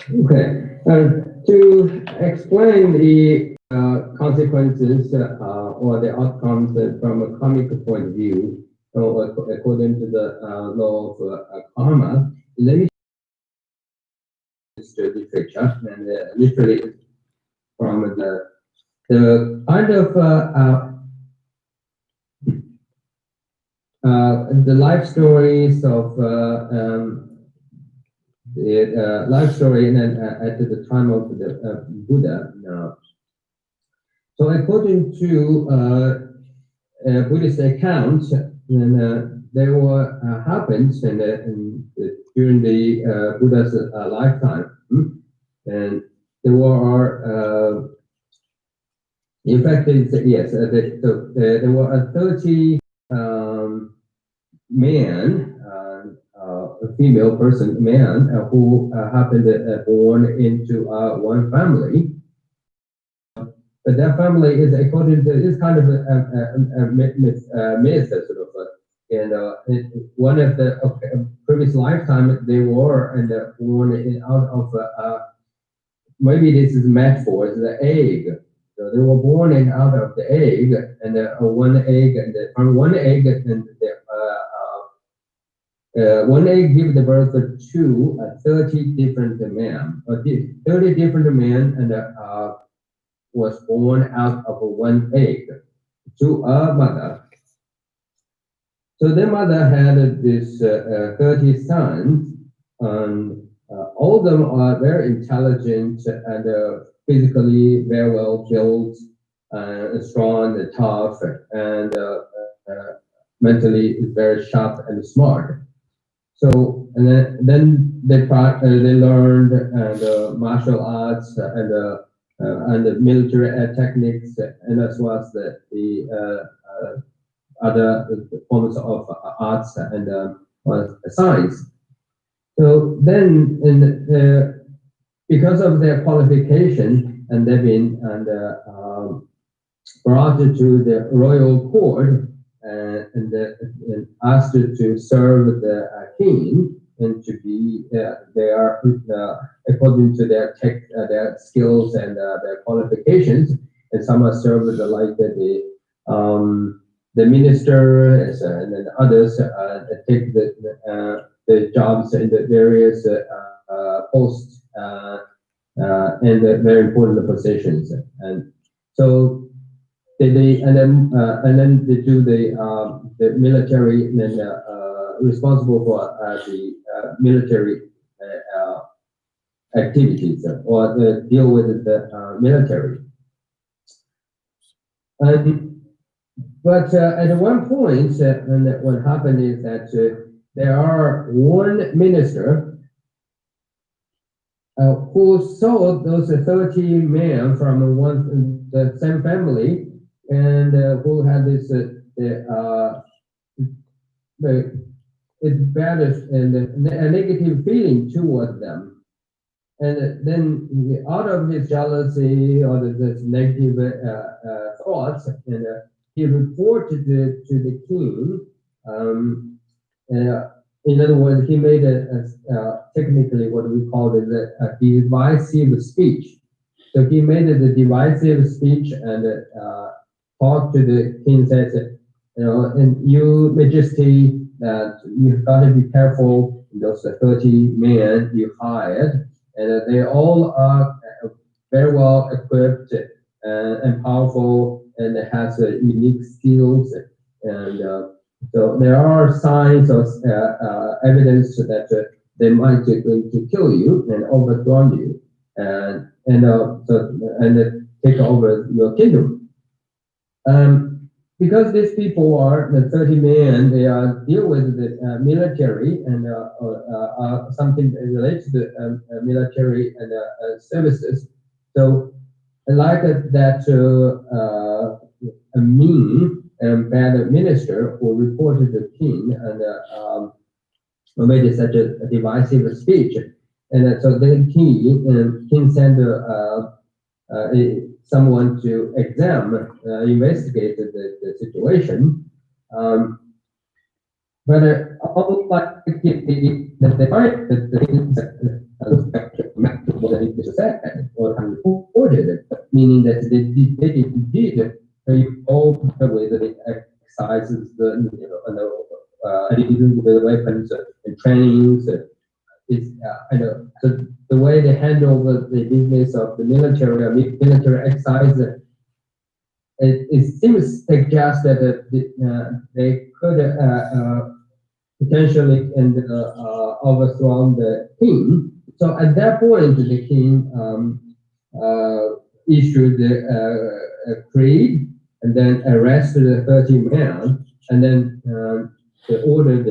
Okay, to explain the consequences or the outcomes from a karmic point of view, according to the law of karma, let me literature and literally from the kind of the life stories of the life story and at the time of the Buddha. So according to Buddhist accounts, there were happens during the Buddha's lifetime, and there were in fact yes, there were 30 men. A female person, man, who happened born into one family. But that family is according to this kind of a myth, sort of. And one of the previous lifetime, they were born out of maybe this is metaphor, is the egg. So they were born out of the egg, and one egg, and from one egg, and one egg gives the birth to 30 different men, 30 different men, and was born out of one egg to a mother. So their mother had this 30 sons, and all of them are very intelligent and physically very well built, strong and tough, and mentally very sharp and smart. So and then they learned martial arts and the military techniques, and as well as the other forms of arts and science. So then, because of their qualification, and they've been brought to the royal court and asked to serve the king, and to be they are according to their skills and their qualifications, and some are served like the minister, and then others take the jobs in the various posts and the very important positions, and so and then they do the military, and then responsible for the military activities, or deal with the military. But at one point, and what happened is that there are one minister who saw those 30 men from the same family, and who had this it's bad and a negative feeling towards them. And then out of his jealousy or this negative thoughts, and he reported to the king. In other words, he made technically what we call a divisive speech. So he made a divisive speech and talked to the king, says, and you majesty, that you've got to be careful, those 30 men you hired, and they all are very well equipped and powerful, and has unique skills, and so there are signs of evidence that they might be going to kill you and overthrow you, and take over your kingdom. Because these people are the 30 men, they deal with the military and something related to the military and services. So, like that, a mean and bad minister who reported the king and made such a divisive speech, and so then king sent someone to investigate the situation. But unlike the part that the things said or reported, meaning that they did all with the exercises, the weapons and trainings. So the way they handle the business of the military exercise, it seems to suggest that they could potentially overthrow the king. So at that point, the king issued a creed, and then arrested the 30 men, and then ordered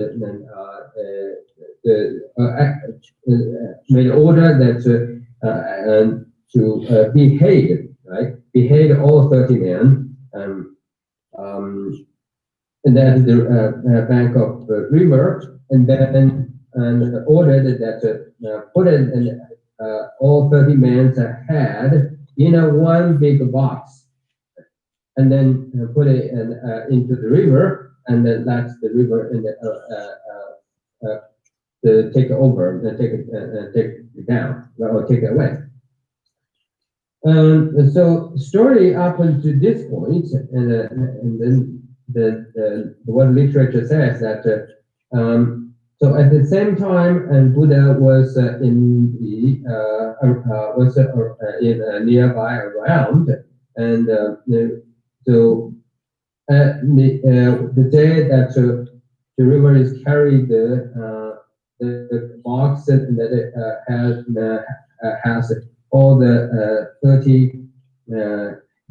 made order that to behead, right? Behead all 30 men, and then the bank of the river, and then ordered that put all 30 men's head in one big box, and then put it into the river, and then let the river take over, take it down, or take it away. So story up until this point, and then the what literature says that so at the same time, and Buddha was in the in nearby around, and so the day that the river is carried, the box that has all the 30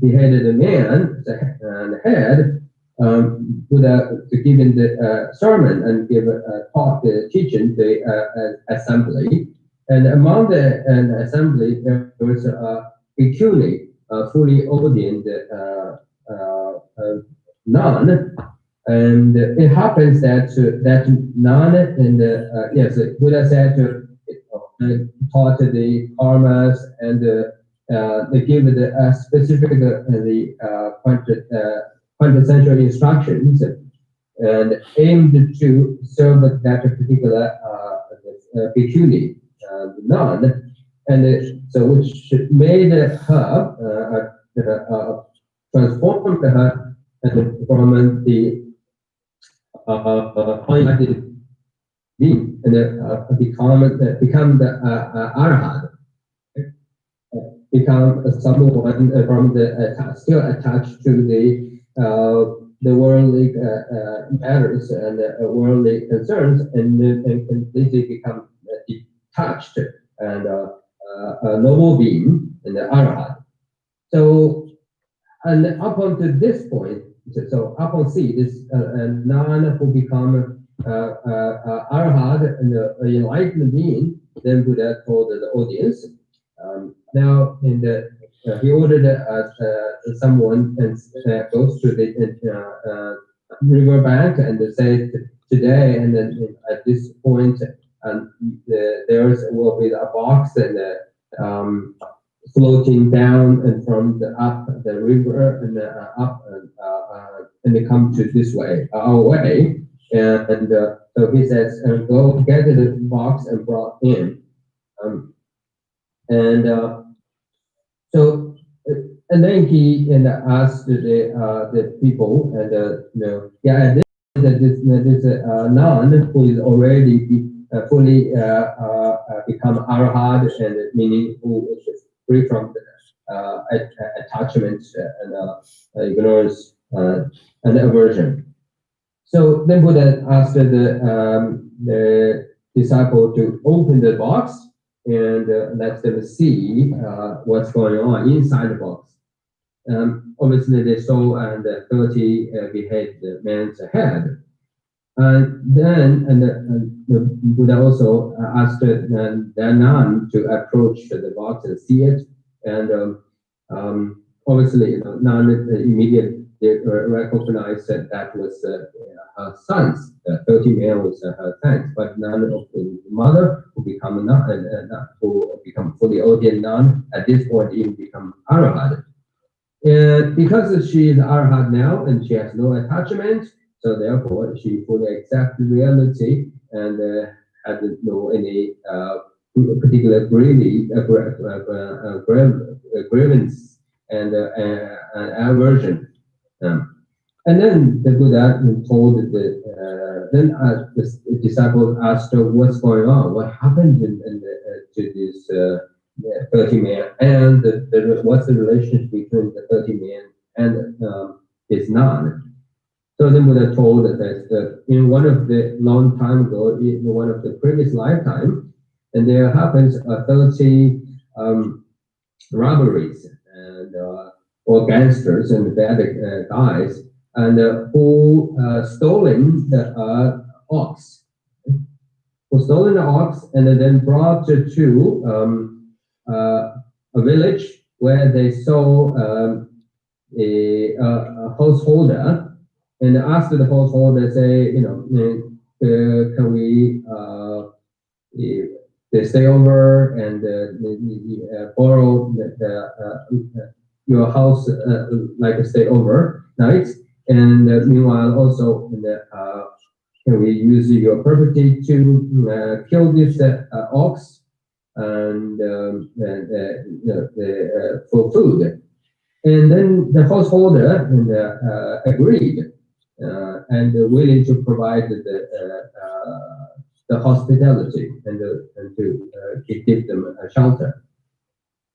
beheaded men the head. Buddha to give in the sermon and give a talk, teaching the assembly. And among the assembly, there was a bhikkhuni, fully ordained nun. And it happens that that nun and yes, Buddha said taught the karmas and they give the specific quintessential instructions and aimed to serve that particular bhikkhuni nun, and so which made her transformed her from the unlighted being and become the arhat, become someone from the still attached to the worldly matters and worldly concerns, and completely become detached and a noble being in the arhat. So, and up until this point, so up on C, this nun who become arhat and enlightened being, then Buddha told the audience. Now, in the he ordered someone and goes to the river bank and say today, and then at this point, there will be a box and floating down and from the up the river and up and they come to this way, our way, and so he says, go get the box and brought in, so and then he asked the people and yeah, this nun who is already fully become arhat, and meaning who is free from attachment and ignorance and aversion. So then Buddha asked the disciple to open the box and let them see what's going on inside the box. Obviously, they saw 30 beheaded men's head. And then the Buddha also asked the nun to approach the box and see it. And obviously, nun immediately recognized that was her sons. 30 men was her sons, but none of the mother who become a nun, who become fully ordained nun at this point even become arhat. And because she is arhat now and she has no attachment, so therefore she fully accepts reality and had no any particular grievance and aversion. And then the Buddha told the disciples asked what's going on, what happened to this 30 men, and what's the relationship between the 30 men and his nun. So then Buddha told that in one of the long time ago, in one of the previous lifetime, and there happens 30 robberies and or gangsters and bad guys, and who stolen the ox, and then brought to a village where they saw a householder. And asked the householder, say, can we they stay over and borrow your house, like a stay over night? And meanwhile, also, can we use your property to kill this ox? and for food. And then the householder agreed and willing to provide the hospitality and to give them a shelter.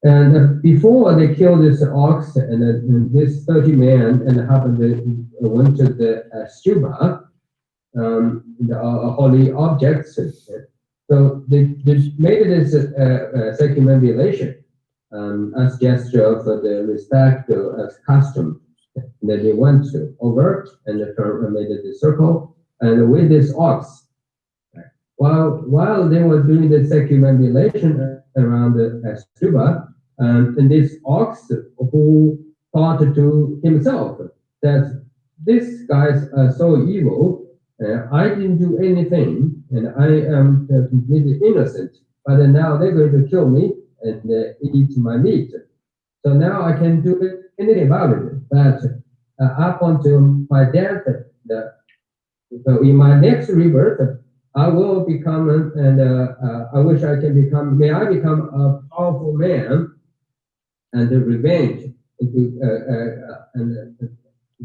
And before they killed this ox, and this 30 men and went to the stupa, the holy objects. So they made this circumambulation as gesture of the respect as custom. And then they went over and made the circle, and with this ox. While they were doing the circumambulation around the stupa, and this ox who thought to himself that these guys are so evil, I didn't do anything, and I am completely innocent, but now they're going to kill me and eat my meat. So now I can do anything about it, but up until my death, so in my next rebirth, I will become, I wish I can become, may I become a powerful man and revenge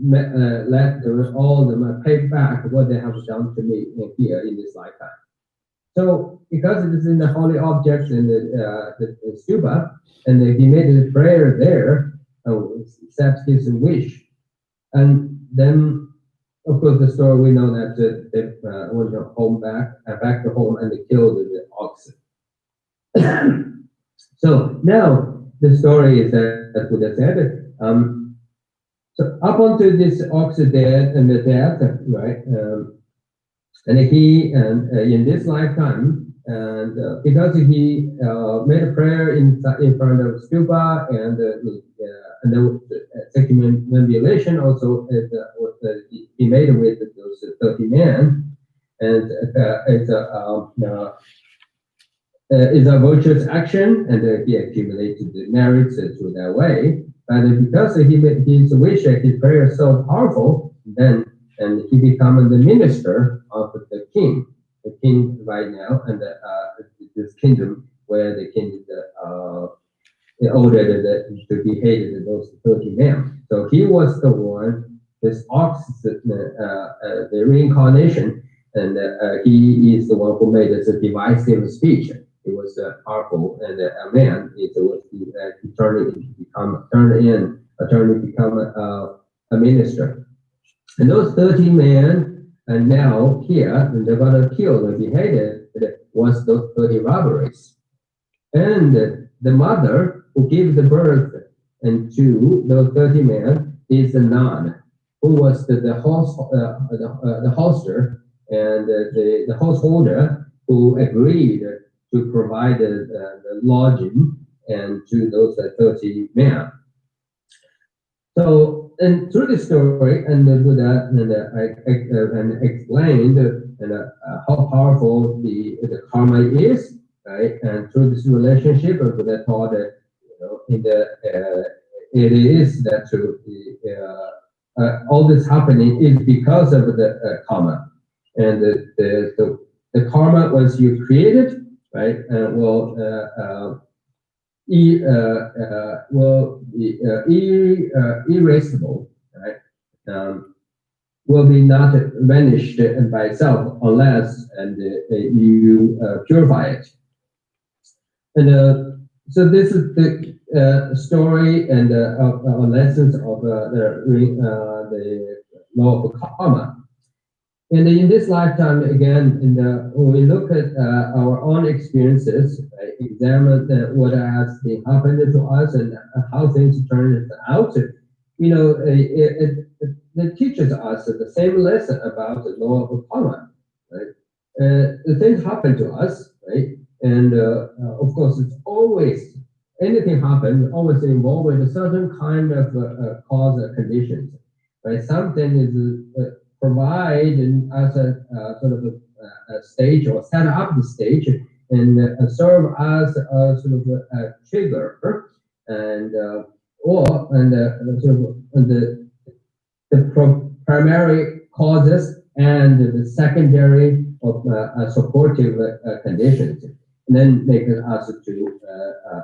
let all them pay back what they have done to me here in this lifetime. So because it is in the holy objects in the stupa, and he made a prayer there, accept his wish, and then of course the story we know that they went home back to home and they killed the ox. So now the story is that Buddha said, so up until this ox dead and the death, right? And he in this lifetime, and because he made a prayer in front of stupa, and the circumambulation also he made with those 30 men, and it's a virtuous action, and he accumulated the merits through that way. But because his wish, his prayer is so powerful, then he became the minister of the king right now, and this kingdom where the king ordered to be hated those 30 men. So he was the one, this ox, the reincarnation, and he is the one who made this divisive speech. It was powerful, and a man turned to become a minister. And those 30 men are now here, and they're going to kill and beheaded was those 30 robberies. And the mother who gave the birth and to those 30 men is the nun, who was the hoster and the householder who agreed to provide the lodging and to those 30 men. So, and through the story, and the Buddha explained how powerful the karma is, right? And through this relationship, Buddha taught that it is that all this happening is because of the karma, and the karma once you create it, right, will be irreversible, right? Will be not vanished by itself unless you purify it. And so this is the story and lessons of the law of karma. And in this lifetime, again, when we look at our own experiences, examine what has been happened to us and how things turned out, it teaches us the same lesson about the law of karma, right? The things happen to us, right? And of course, it's always, anything happens, always involved with a certain kind of cause conditions, right? Something is provide as a sort of a stage, or set up the stage, and serve as a sort of a trigger, and the primary causes and the secondary of supportive conditions. and then make us to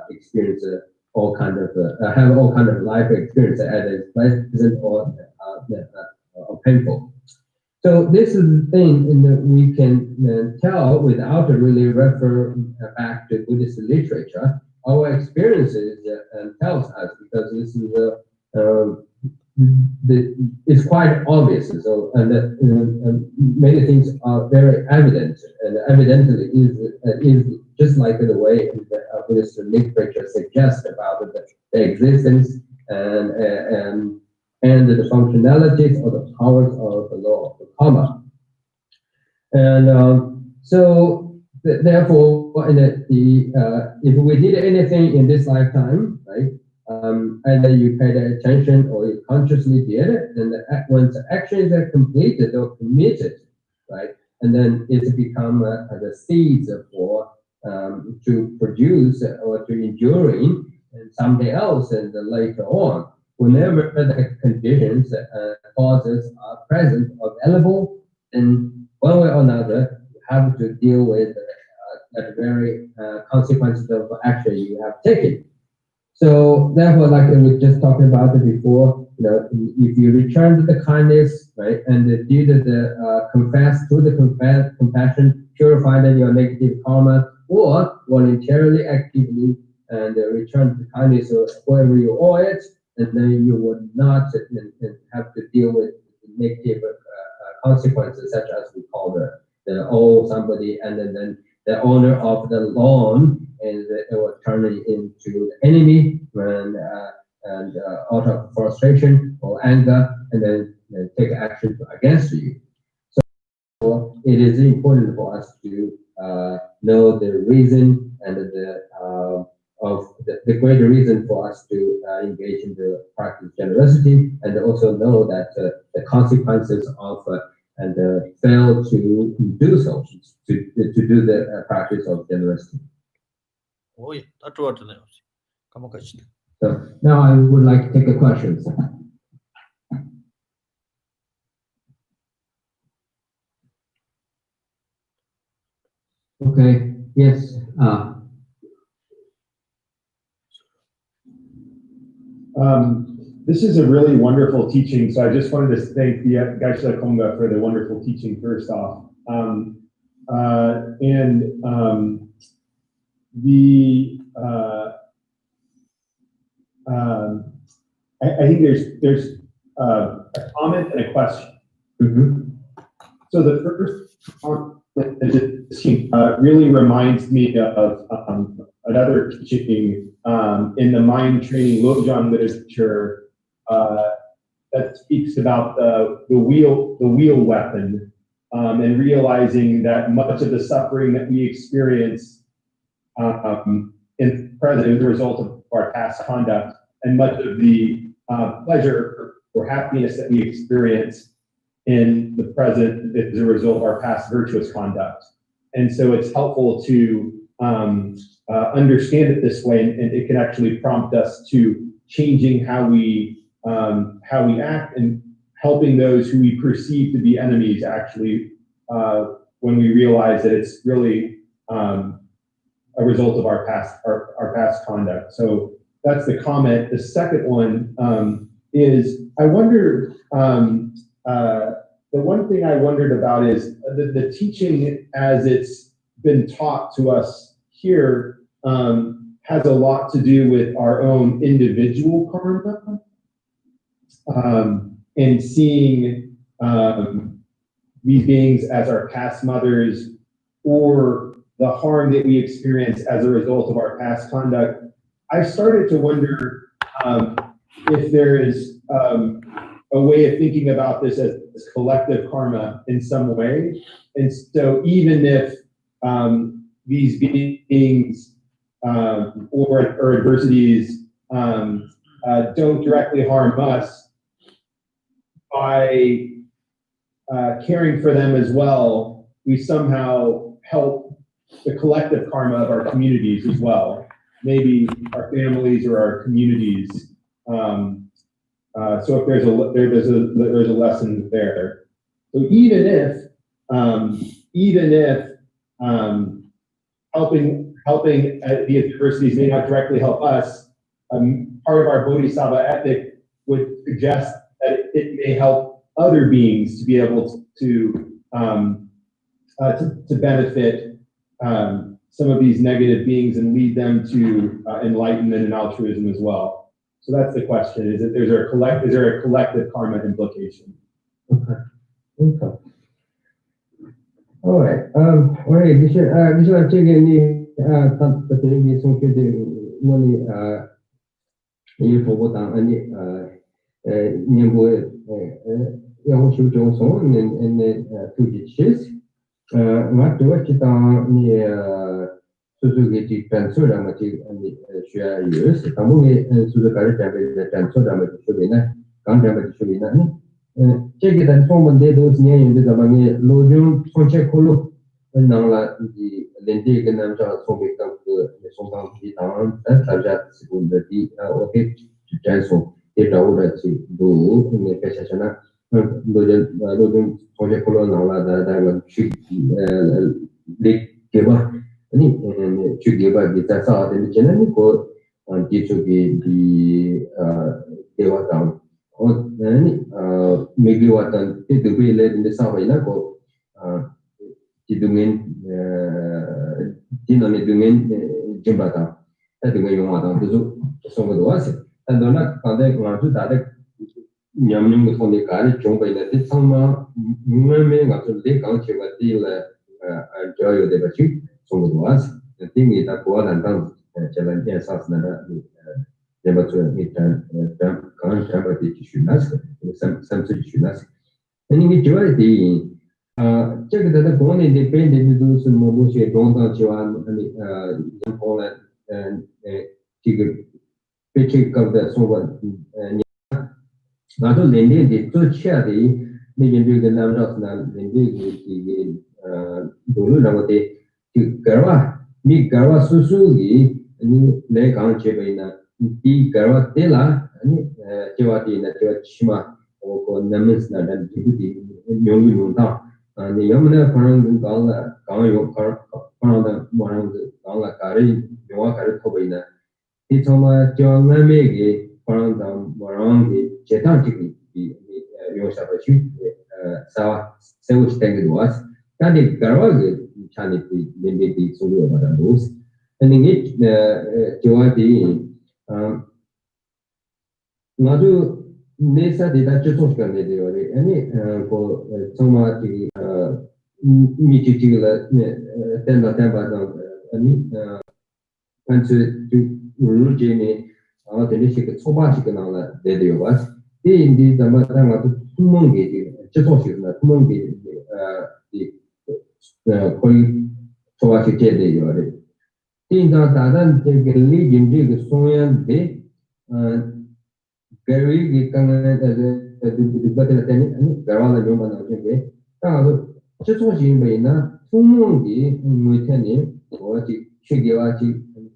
experience all kind of have all kind of life experience that is pleasant or painful. So this is the thing we can tell without really refer back to Buddhist literature. Our experiences tells us, because this is it's quite obvious. So many things are very evident, and evidently is just like the way the Buddhist literature suggests about the existence and the functionalities or the powers of the law of karma. And so therefore, if we did anything in this lifetime, right, either you paid attention or you consciously did it, then once the actions are completed or committed, right, and then it's become the seeds for to produce or to enduring something else, and later on, whenever the conditions, causes are present or available, then one way or another, you have to deal with the very consequences of action you have taken. So therefore, like we just talked about it before, if you return to the kindness, right, and did the confess to the compassion, purify your negative karma, or voluntarily, actively, and return to kindness or wherever you owe it, and then you would not have to deal with negative consequences, such as we call the owe somebody, and then the owner of the loan is will turn it into the enemy and out of frustration or anger, and then take action against you. So it is important for us to know the reason and the greater reason for us to engage in the practice of generosity, and also know that the consequences of and fail to do so, to do the practice of generosity. Oh, yeah, that's what it is. Come on, guys. So now I would like to take a question. Okay, yes. This is a really wonderful teaching, so I just wanted to thank the Gaisha Konga for the wonderful teaching first off. I think there's a comment and a question. Mm-hmm. So the first comment really reminds me of another teaching in the mind training Lojong literature that speaks about the wheel weapon, and realizing that much of the suffering that we experience in present is a result of our past conduct, and much of the pleasure or happiness that we experience in the present is a result of our past virtuous conduct. And so it's helpful to understand it this way, and it can actually prompt us to changing how we act, and helping those who we perceive to be enemies actually, when we realize that it's really a result of our past conduct. So that's the comment. The second one is, I wonder, the one thing I wondered about is the teaching as it's been taught to us here has a lot to do with our own individual karma, and seeing these beings as our past mothers, or the harm that we experience as a result of our past conduct. I started to wonder if there is a way of thinking about this as collective karma in some way. And so even if these beings or adversities don't directly harm us, by caring for them as well, we somehow help the collective karma of our communities as well, maybe our families or our communities. So if there's a lesson there. So even if helping helping these diversities may not directly help us, part of our Bodhisattva ethic would suggest that it may help other beings to be able to benefit some of these negative beings and lead them to enlightenment and altruism as well. So that's the question: is there a collective karma implication? Okay. All right. All right. This is taking the something money. You forgot any number. Yeah, should you also in 2 dishes. What do you think? Suzuki transfer damage and share use. Kamu Suzuki transfer damage should be not. Can't damage should be not. Check it and form de those near in the Zamani, Lodium, Sonche Kolo, and now the Lendig and Namja so become the Songan the town, and Sajat would be okay to transfer it out as you do in the Peshana, Lodium, Sonche Kolo, now that I would should give up any should give up the Tasa and the Genanico and teach to be the Deva town. Maybe what it will be led in the summer in a go. Tidungin, Dinamidungin, Jimbata, that the way you want to do some of the was it. And do not contact one to that. Yamming on the car, jump by the summer, moving up to the country, but still enjoy the battery. Some of the was the thing is that one and done challenge as never to meet can't have a tissue mask, some tissue mask. And in majority, check that the bone independent to do some more shit, don't touch one and Poland and picking of the someone. Not only the two charity, maybe do the number of the Dulu Navate to Garwa, Big Garwa Susugi, and they can't check in. Di Garwa Tela, Jawati, Chima, or Namis, and Djibouti, Yongi Munta, and the Yamana Parang Gala, Ganyo Parang Morang Gala Kari, Yawakari Tobina. It's on my John Lamegi, Parang Morang, Chetanti, Yosabachi, Sewich Tangle was. That is Garwa, Chanity, maybe Sulu about those. And in it, Jawati. Nadu Nesa did that just was going to do any for some of the Michigula Tenda Temba any country to Rujini or the Nishik Sobachikan on that video was. Indeed, the Matama to Tumongi, just was Tumongi, the Koi Sobachi Teddy already. In the take a lead in the Soyan Day, Gary, we can do better than Garala Roman. Just was in Baina, Tumongi, Mutani, or Chigiwachi,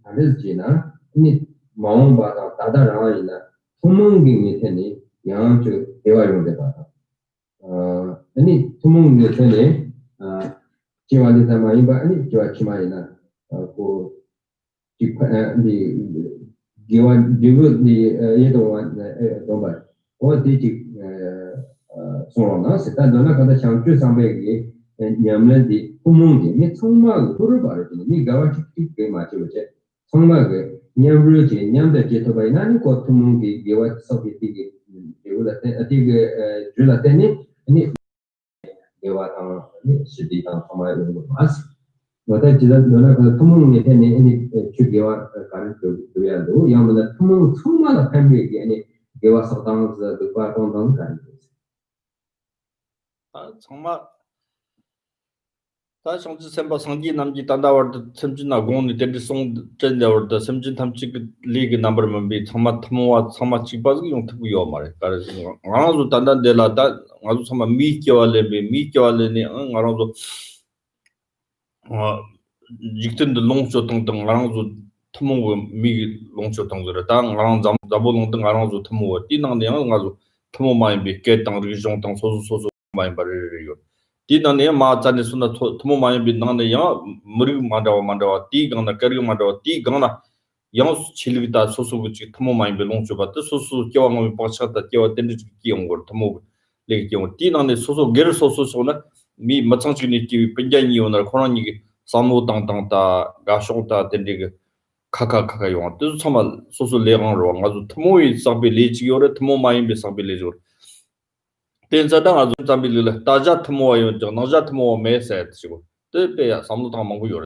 and Rizgina, Nit Maumba, Tadarana, Tumongi Mutani, Yan to Eva Yondeba. Any Tumongi Mutani, Chivalita Maimba, and Chivachimaina for. The given the other one over or did so sit and don't have the chance to somebody and Yamlandi, Umungi, Mitsuma, Urubar, Nigawachi, Machi, Somag, Yamruji, Yam the Jet by Nani, got Tumungi, give us something, they would attend Julateni, and if they were city down from my mask. But I didn't know that Tumung any should give us a current to do. Young that Tumung can be any give us sometimes the part on the countries. 정말 다 정치 선거 상기 남지 단다워드 섬진나 공이 된지 송 전자워드 섬진 탐치 리그 넘버만 비 정말 탐와 정말 집바지 용특고요 말에 그래서 아주 단단데라다 아주 정말 미껴알레니 아주 직전도 롱쇼 등등 아주 탐모 미 롱쇼 등들 당 아랑 잡보동 등 아주 탐모 띠낭데 아주 탐모 많이 비 깨땅 리종 땅 소소 많이 바르려 Di nane ma chane suna thomo ma bi nane ya murig mandawa ti gana karig mandawa ti gana yang chilvita sosu guchi thomo ma bi longchu ba sosu kyawa ngam pachata kyawa tenri ki yongor thomo le kyong ti nane sosu ger sosu sona mi machang chini ki penjani yonar khorani ki samu tang ta ga shota tenri kaka yong tu sama sosu le gang ro ngazu thomo i sabi le chi yore thomo ma bi sabi le jor tensadang azu zambilila taja thmo yo naja thmo me set chigo te pe ya samlu tang mangu yor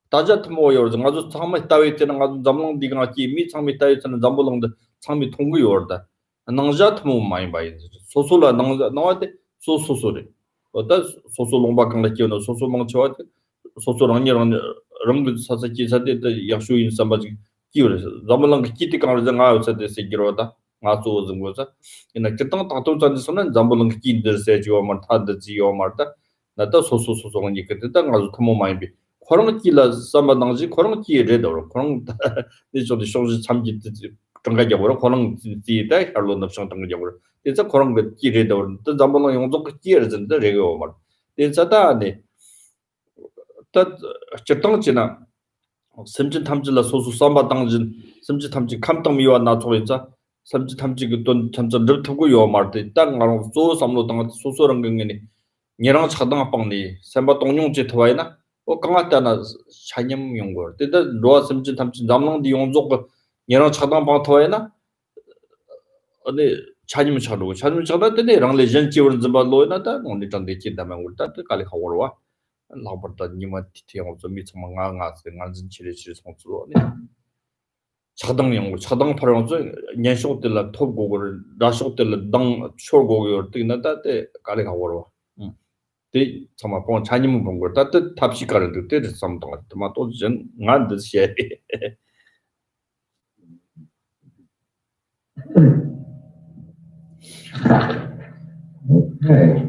taja thmo yor ngazu changma tawi chen ngazu zamlang diga ki mi changmi tawi chen zambolong de changmi thonggu yor da naja thmo mai bai sosula naja nawate sosore oda sosolong ba kang la ki no sosomang chwa sosorang ni rang sa ki sa de yakshu in sambaji ki yor zambolong ki ti kang la nga sa de se giro da nga zo zung za ina kitang ta to zan sonan zambolong ki der se jo mar ta de ji yo mar ta na ta so ni ke ta nga zo thmo mai bi khorong ki la sama dang ji khorong ki re do khorong ni so de shong ji cham ji tong ga jo khorong ji da harlo na shong tong ga jo de za khorong ge ki re do ta zambolong yong zo ki re zin de re go mar de za da ne ta chitang china 심지 탐질라 소수 삼바 당진 심지 탐지 감당 미와 나 조이자 심지 탐지 그돈 점점 늘트고 요 말때 땅 가로 소 삼로 당 소소랑 경계니 니랑 차당 빵니 삼바 동용지 터와이나 강았다나 샤념 용거 때다 로아 심지 탐지 남랑디 용족 니랑 차당 빵 터와이나 어디 차님 차로 차님 차다 때네 랑 레전 지원 좀 발로이나다 only 전 되긴다면 울다 깔리 가워와 라버다 니마 티티하고 좀 미처만 가가서 간진 치레치 송주로네 차당 연구 차당 파랑서 년쇼들라 톱고를 라쇼들라 당 쇼고요 뜨나다데 깔리 가워와 데 정말 본 자님 본거 따뜻 탑시가를 때 삼동 같은 또전 난듯이 Okay.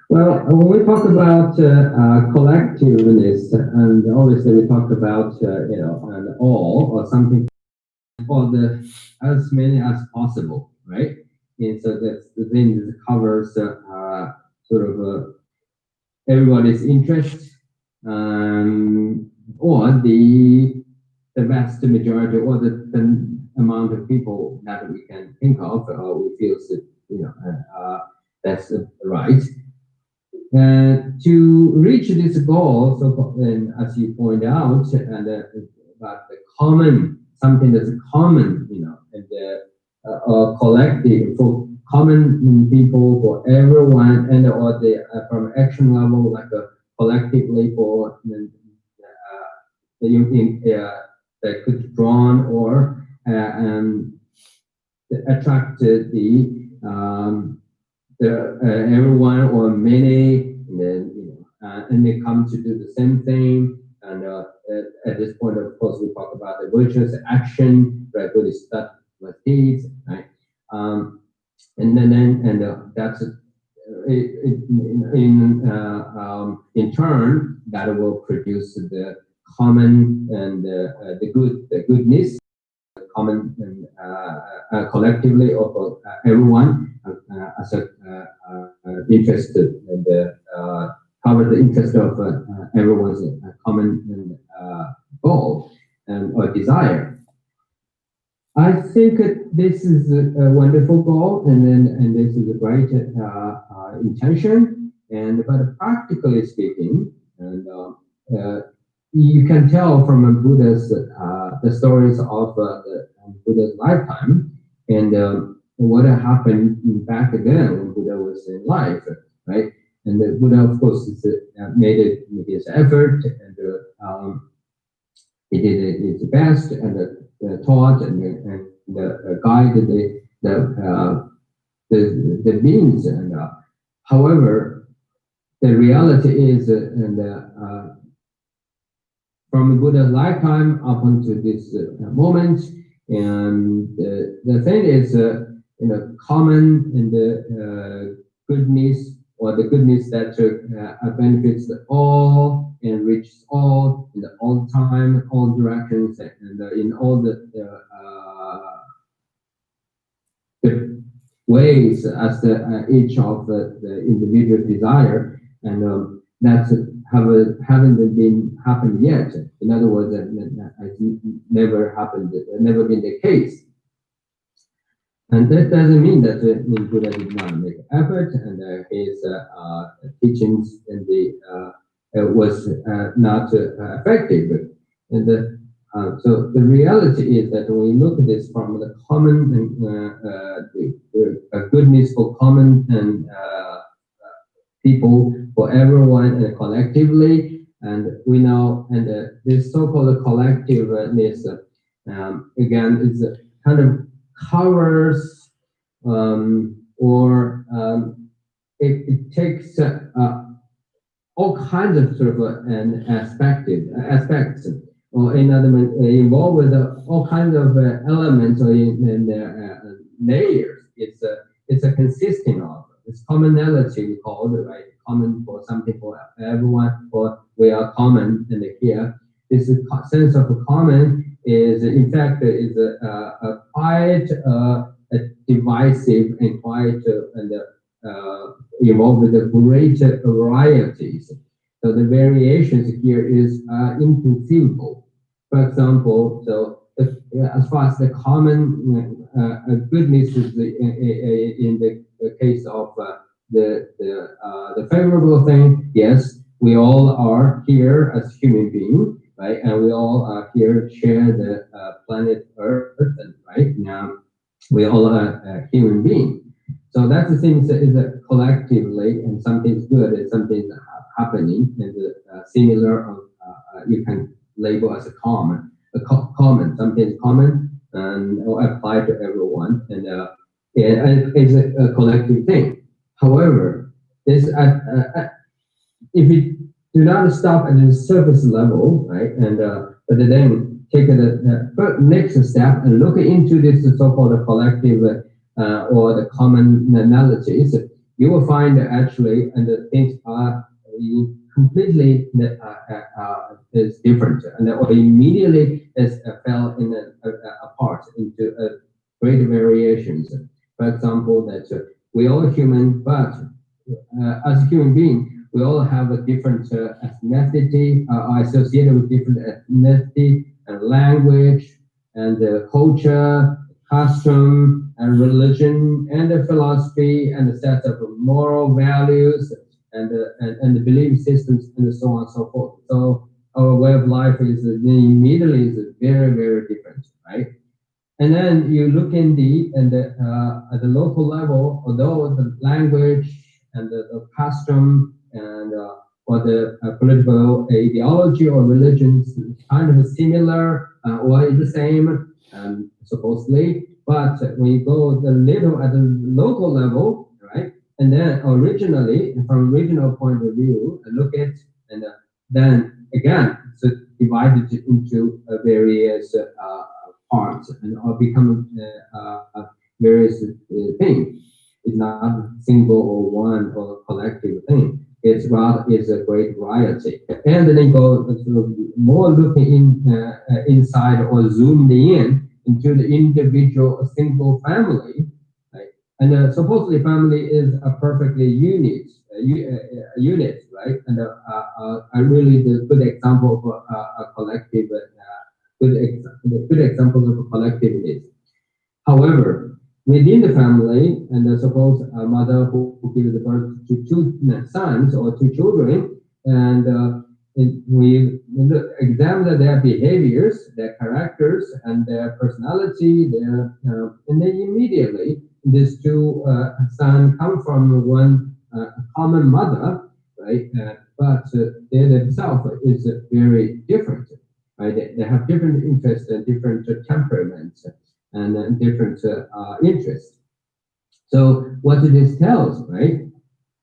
Well, when we talk about collectiveness, and obviously we talk about an all or something for the as many as possible, right? And so that's the thing that covers sort of everybody's interest, or the vast majority, or the amount of people that we can think of, we feel that's right. To reach this goal, so as you point out, and about the common, something that's common, and collective for common people, for everyone, and or the from action level, like collectively for that could drawn or attract everyone or many, and then and they come to do the same thing. And at this point, of course, we talk about the virtuous action, right? Really start with deeds, right? And then that's in turn that will produce the common and the goodness. Common and collectively of everyone as a interested and cover the interest of everyone's common goal or desire. I think this is a wonderful goal, and this is a great intention. But practically speaking, and you can tell from Buddha's the stories of the Buddha's lifetime and what happened back then when Buddha was in life, right? And the Buddha, of course, made his effort, and he did his best, and taught and guided the beings. And however, the reality is, from Buddha's lifetime up until this moment, and the thing is, common in the goodness, or the goodness that benefits all and reaches all in all time, all directions, and in all ways as each of the individual desire, and that's haven't been happened yet. In other words, it's never happened, never been the case. And that doesn't mean that Buddha did not make effort, and his teachings and was not effective. And so the reality is that when we look at this from the common and goodness for common and people, for everyone and collectively, and we know, and this so-called collectiveness again is kind of covers it takes all kinds of sort of an aspects, or in other words, involved with all kinds of elements or layers. It's a consisting of this commonality we call it, right? Common for something for everyone, for we are common, and here this sense of common is in fact is quite divisive and quite involved with the great varieties. So the variations here is inconceivable. For example, so as far as the common goodness is in the case of the favorable thing, yes, we all are here as human beings, right? And we all are here share the planet Earth, right? Now we all are human beings. So that's the thing is that collectively, and something's good and something's happening, and similar, you can label as a common, something's common, and or apply to everyone, and it's a collective thing. However, this if we do not stop at the surface level, right, and but then take the next step and look into this so-called collective or the commonalities, you will find that actually, and the things are completely is different, and or immediately is fell in apart into great variations. For example, that we all human, but as a human being, we all have a different ethnicity, associated with different ethnicity and language and culture, custom and religion and the philosophy and the set of moral values and the belief systems and so on and so forth. So our way of life is immediately is very, very different, right? And then you look in at the local level, although the language and the custom and or the political ideology or religion is kind of similar or is the same, supposedly, but when you go at the local level, right, and then originally, from regional point of view, look at, and then again, so divided into various parts and or become various things. It's not single or one or collective thing. It's rather is a great variety. And then go more looking inside or zoomed in into the individual single family, right? And supposedly family is a perfectly unit, right? And really the good example of a collective, good examples of a collectivity. However, within the family, and suppose a mother who gives birth to two sons or two children, and we examine their behaviors, their characters, and their personality, and then immediately these two sons come from one common mother, right? But they themselves is very different, right? They have different interests and different temperaments and different interests. So what this tells, right?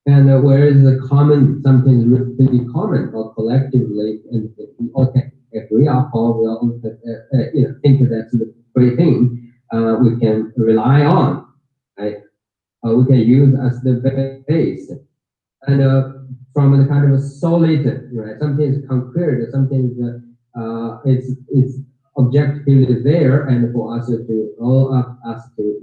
And whereas the common, something really common or collectively, and we all can agree upon, we all think that that's a great thing we can rely on, right? We can use as the base. And from the kind of a solid, right? Something is concrete, something it's objectively there, and for us to all of us to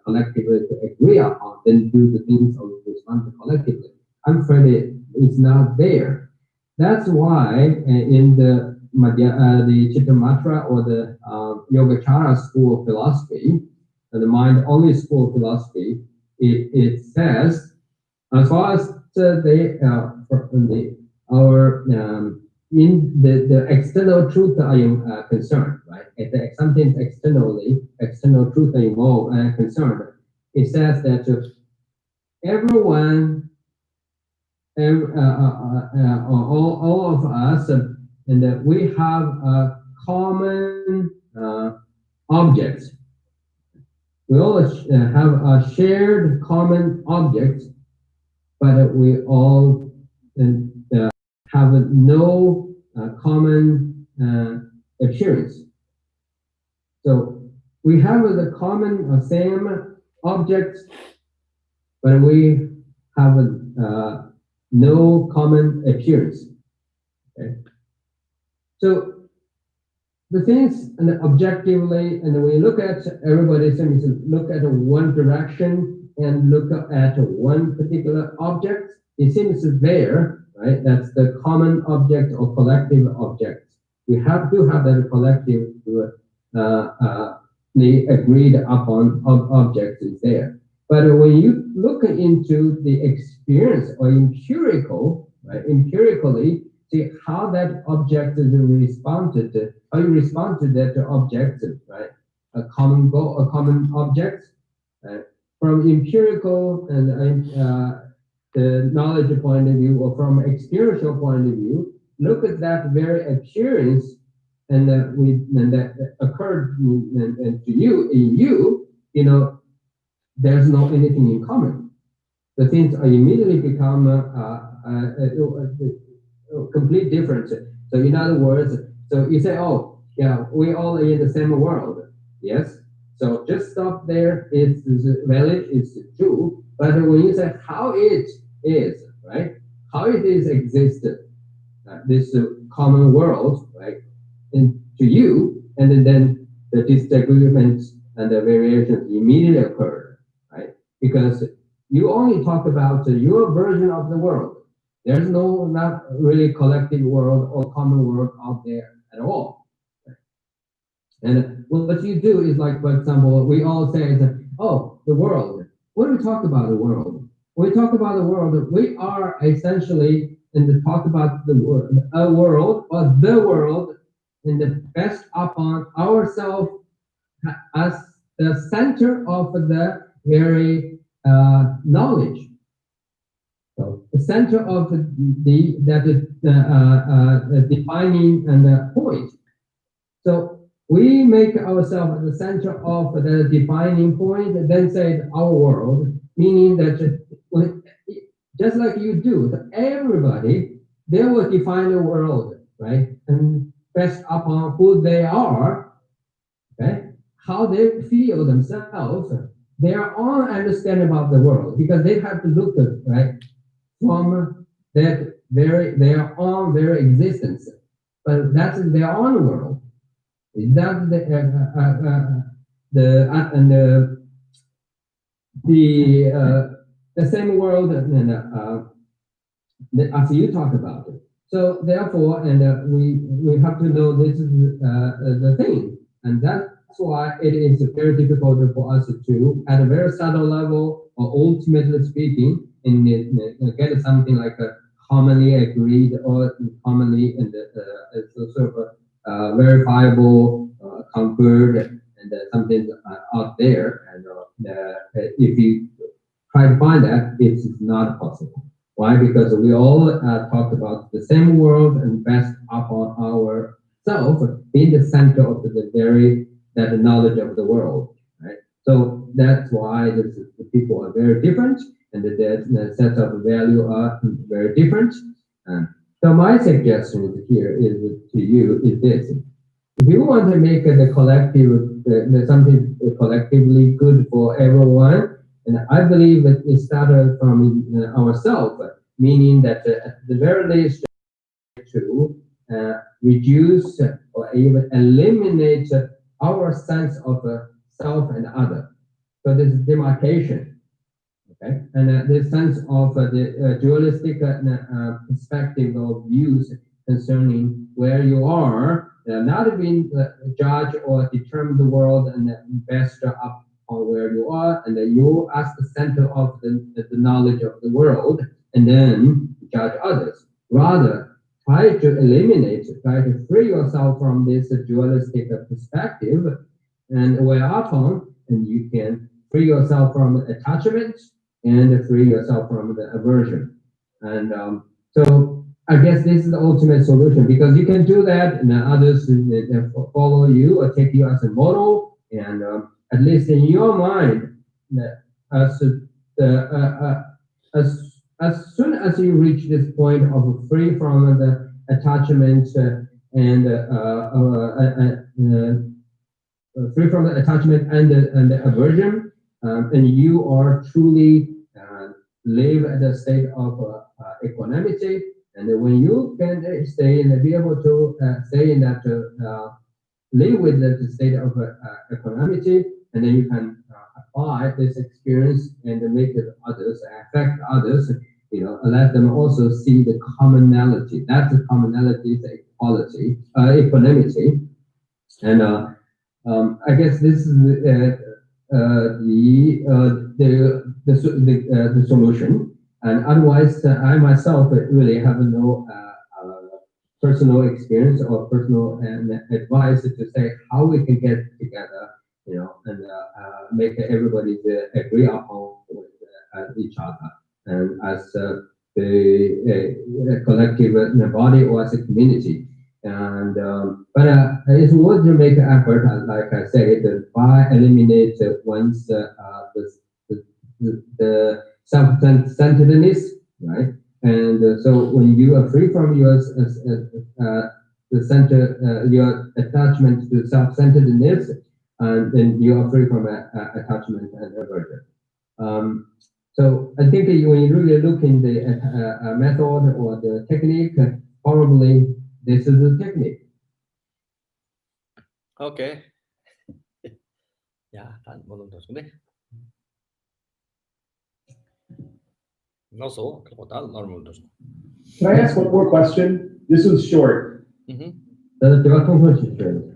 collectively to agree upon, then do the things or respond collectively. I'm afraid it's not there. That's why in the Chittamatra or the Yogacara school of philosophy, the mind-only school of philosophy, it says, as far as in the external truth I am concerned, right? If something external truth I concerned, it says that everyone, all of us, and we have a common object. We all have a shared common object, but we all have no common appearance. So we have the common same object, but we have no common appearance. Okay? So the things and objectively, and we look at everybody seems to look at one direction and look at one particular object. It seems there, right? That's the common object or collective object. We have to have that collective the agreed upon object is there. But when you look into the experience or empirical, right? Empirically, see how that object is responded to, how you respond to that object, right? A common goal, a common object. From empirical and the knowledge point of view, or from experiential point of view, look at that very appearance and that occurred and to you, in you, you know, there's no anything in common. The things are immediately become complete difference. So in other words, so you say, oh, yeah, we all are in the same world. Yes. So just stop there. It's valid, it's true. But when you say how it is, right? How it is existed, this common world, right? And to you, and then the disagreements and the variations immediately occurred, right? Because you only talk about your version of the world. There's no, not really collective world or common world out there at all. And what you do is like, for example, we all say that, oh, the world. When we talk about the world, when we talk about the world, we are essentially in the talk about the world, a world or the world, in the best upon ourselves as the center of the very knowledge. So the center of the defining and the point. So we make ourselves the center of the defining point, and then say our world, meaning that just like you do, everybody, they will define the world, right? And based upon who they are, okay, how they feel themselves, their own understanding about the world, because they have to look at, right, from that their own very existence, but that's their own world. Is that the same world as you talk about it? So therefore, and we have to know this is the thing, and that's why it is very difficult for us to, at a very subtle level, or ultimately speaking, get something like a commonly agreed or commonly and sort of verifiable, conquered, and something out there. And if you try to find that, it's not possible. Why? Because we all talk about the same world and best upon ourselves in the center of the very that knowledge of the world, right? So that's why the people are very different, and the set of value are very different. So my suggestion here is to you is this: if you want to make the collective something collectively good for everyone, and I believe that it started from ourselves, meaning that at the very least to reduce or even eliminate our sense of self and other. So this demarcation, okay, and this sense of the dualistic perspective of views concerning where you are, not being judge or determine the world and best up on where you are, and you as the center of the knowledge of the world, and then judge others. Rather, try to free yourself from this dualistic perspective, and whereupon, and you can free yourself from attachment and free yourself from the aversion. And so I guess this is the ultimate solution, because you can do that and others follow you or take you as a model, and at least in your mind, as soon as you reach this point of free from the attachment and free from the attachment and the aversion, and you are truly live at a state of equanimity. And when you can stay and be able to stay in that, live with the state of equanimity, and then you can apply this experience and make it others, affect others, let them also see the commonality. That's the commonality, the equality, equanimity. And I guess this is the solution. And otherwise, I myself really have no personal experience or personal advice to say how we can get together, and make everybody agree upon with each other, and as the collective body or as a community. And but it's worth to make an effort, like I said, by eliminate once the self-centeredness, right? And so when you are free from your the center, your attachment to self-centeredness, then you are free from attachment and aversion. So I think when you really look in the method or the technique, probably this is the technique. Okay. 야, 단 뭐는 더 좋네. Also, 그리고 다른 말은 더 좋네. Can I ask one more question? This was short. 제가 통솔 주셔요.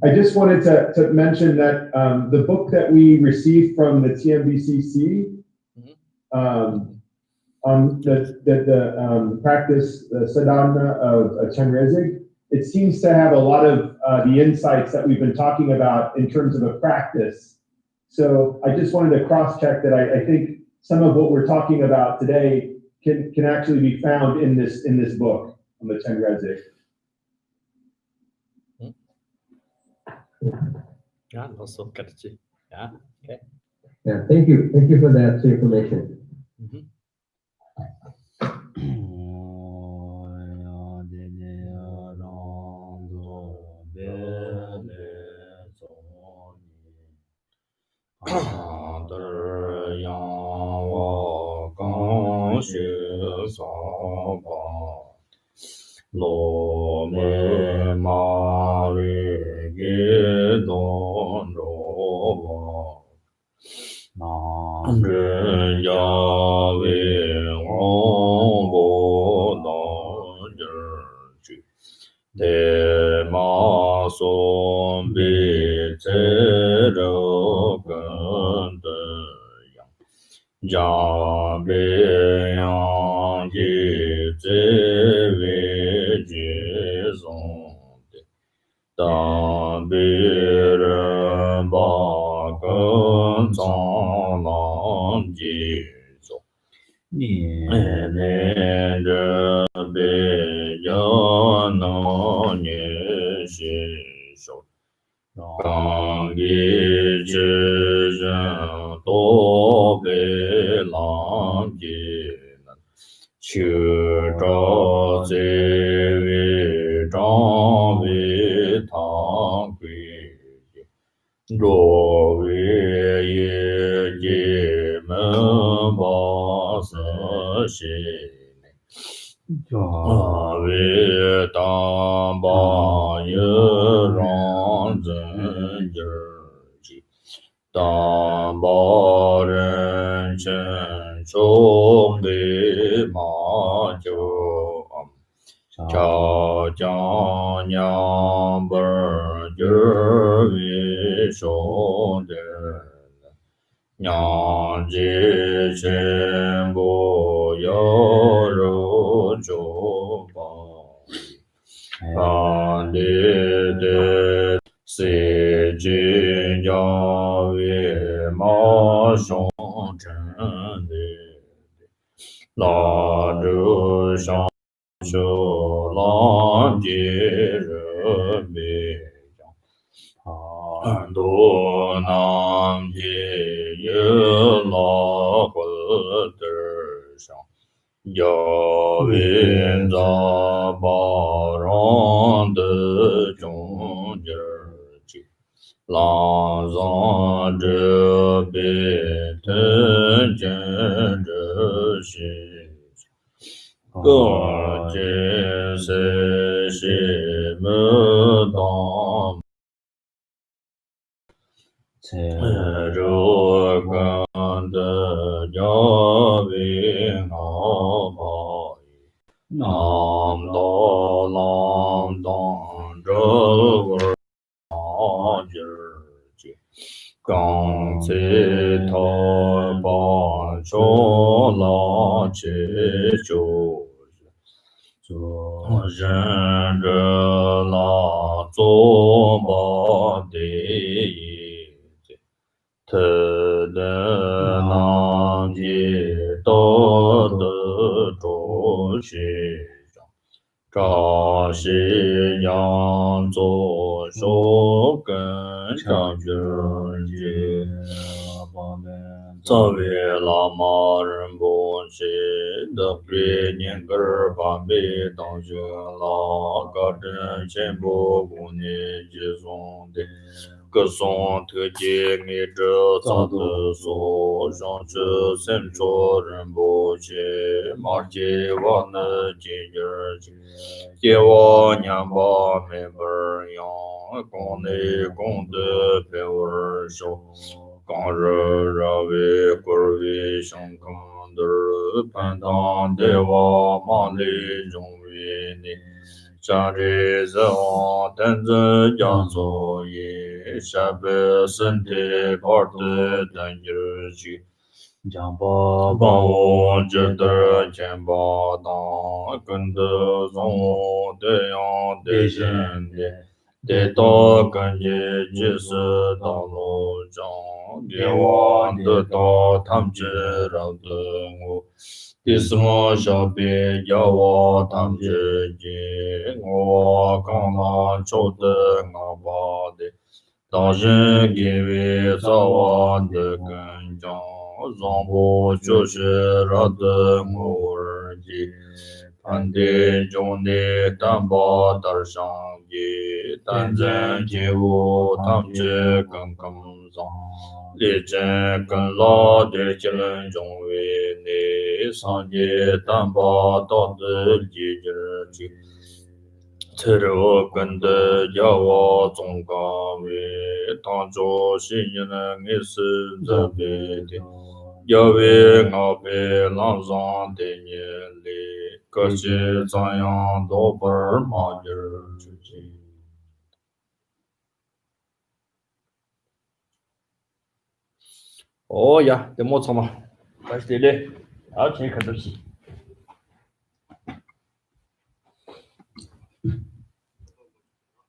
I just wanted to mention that the book that we received from the TMBCC on the practice, the sadhana of Chenrezig, it seems to have a lot of the insights that we've been talking about in terms of a practice. So I just wanted to cross-check that I think some of what we're talking about today can actually be found in this book on the Chenrezig. Yeah, also 그렇지. Yeah, okay. Yeah, thank you for that information. Lo me ma re ge don ro na re ya we o bo no ji de ma so bi te ro gan de yang ja be yang ji te we ji zong de da bi re ba gen zang lang ji zong ni ne de bi ya na ni shi shou gang gi zhi zhen do bei lang ji nan qu zhao zi wei zhang wei tang gui ji zhuo wei ye ji men ba se xi wei dang ba ye rang zhen ji 当报人真中的马就朝江娘本儿为兄弟，娘子全部要肉就包，当地的谁君家为马上真的，拉着上手浪的人民。很多南的也拉回的上，要为咱巴让的中间去，浪上这边听见这些。各界是什么当？这个的家为好好，南到南当这个好劲儿去，刚才他把手拉起就。人着那做把的他的那的道德中心扎西洋做手跟上军节作为拉玛人不是的给年个儿方面当学拉个真全部过年接送的各送特别你这咋的说上去先做人不是马街我那节日节我娘把没本样公内公的陪我手刚热热为国为上康的盘当的我马里中为你家里子我等着家作业下边身体跑的等日去将把我值得钱把当跟着从的样的人的得到感觉就是道路上给我得到他们知道的我第四个小别叫我他们自己我刚刚做的我把的当时给为早晚的跟上让我就是让的我儿子盘的中的担保的上也但真结果他们这更更上历真跟老的结论中为你上节担保道德解决去这个跟的叫我总岗位当作新人的你是这边的要为我被浪上的年里可是这样都不马儿出去哦呀，这么长嘛，开始嘞，而且可都是。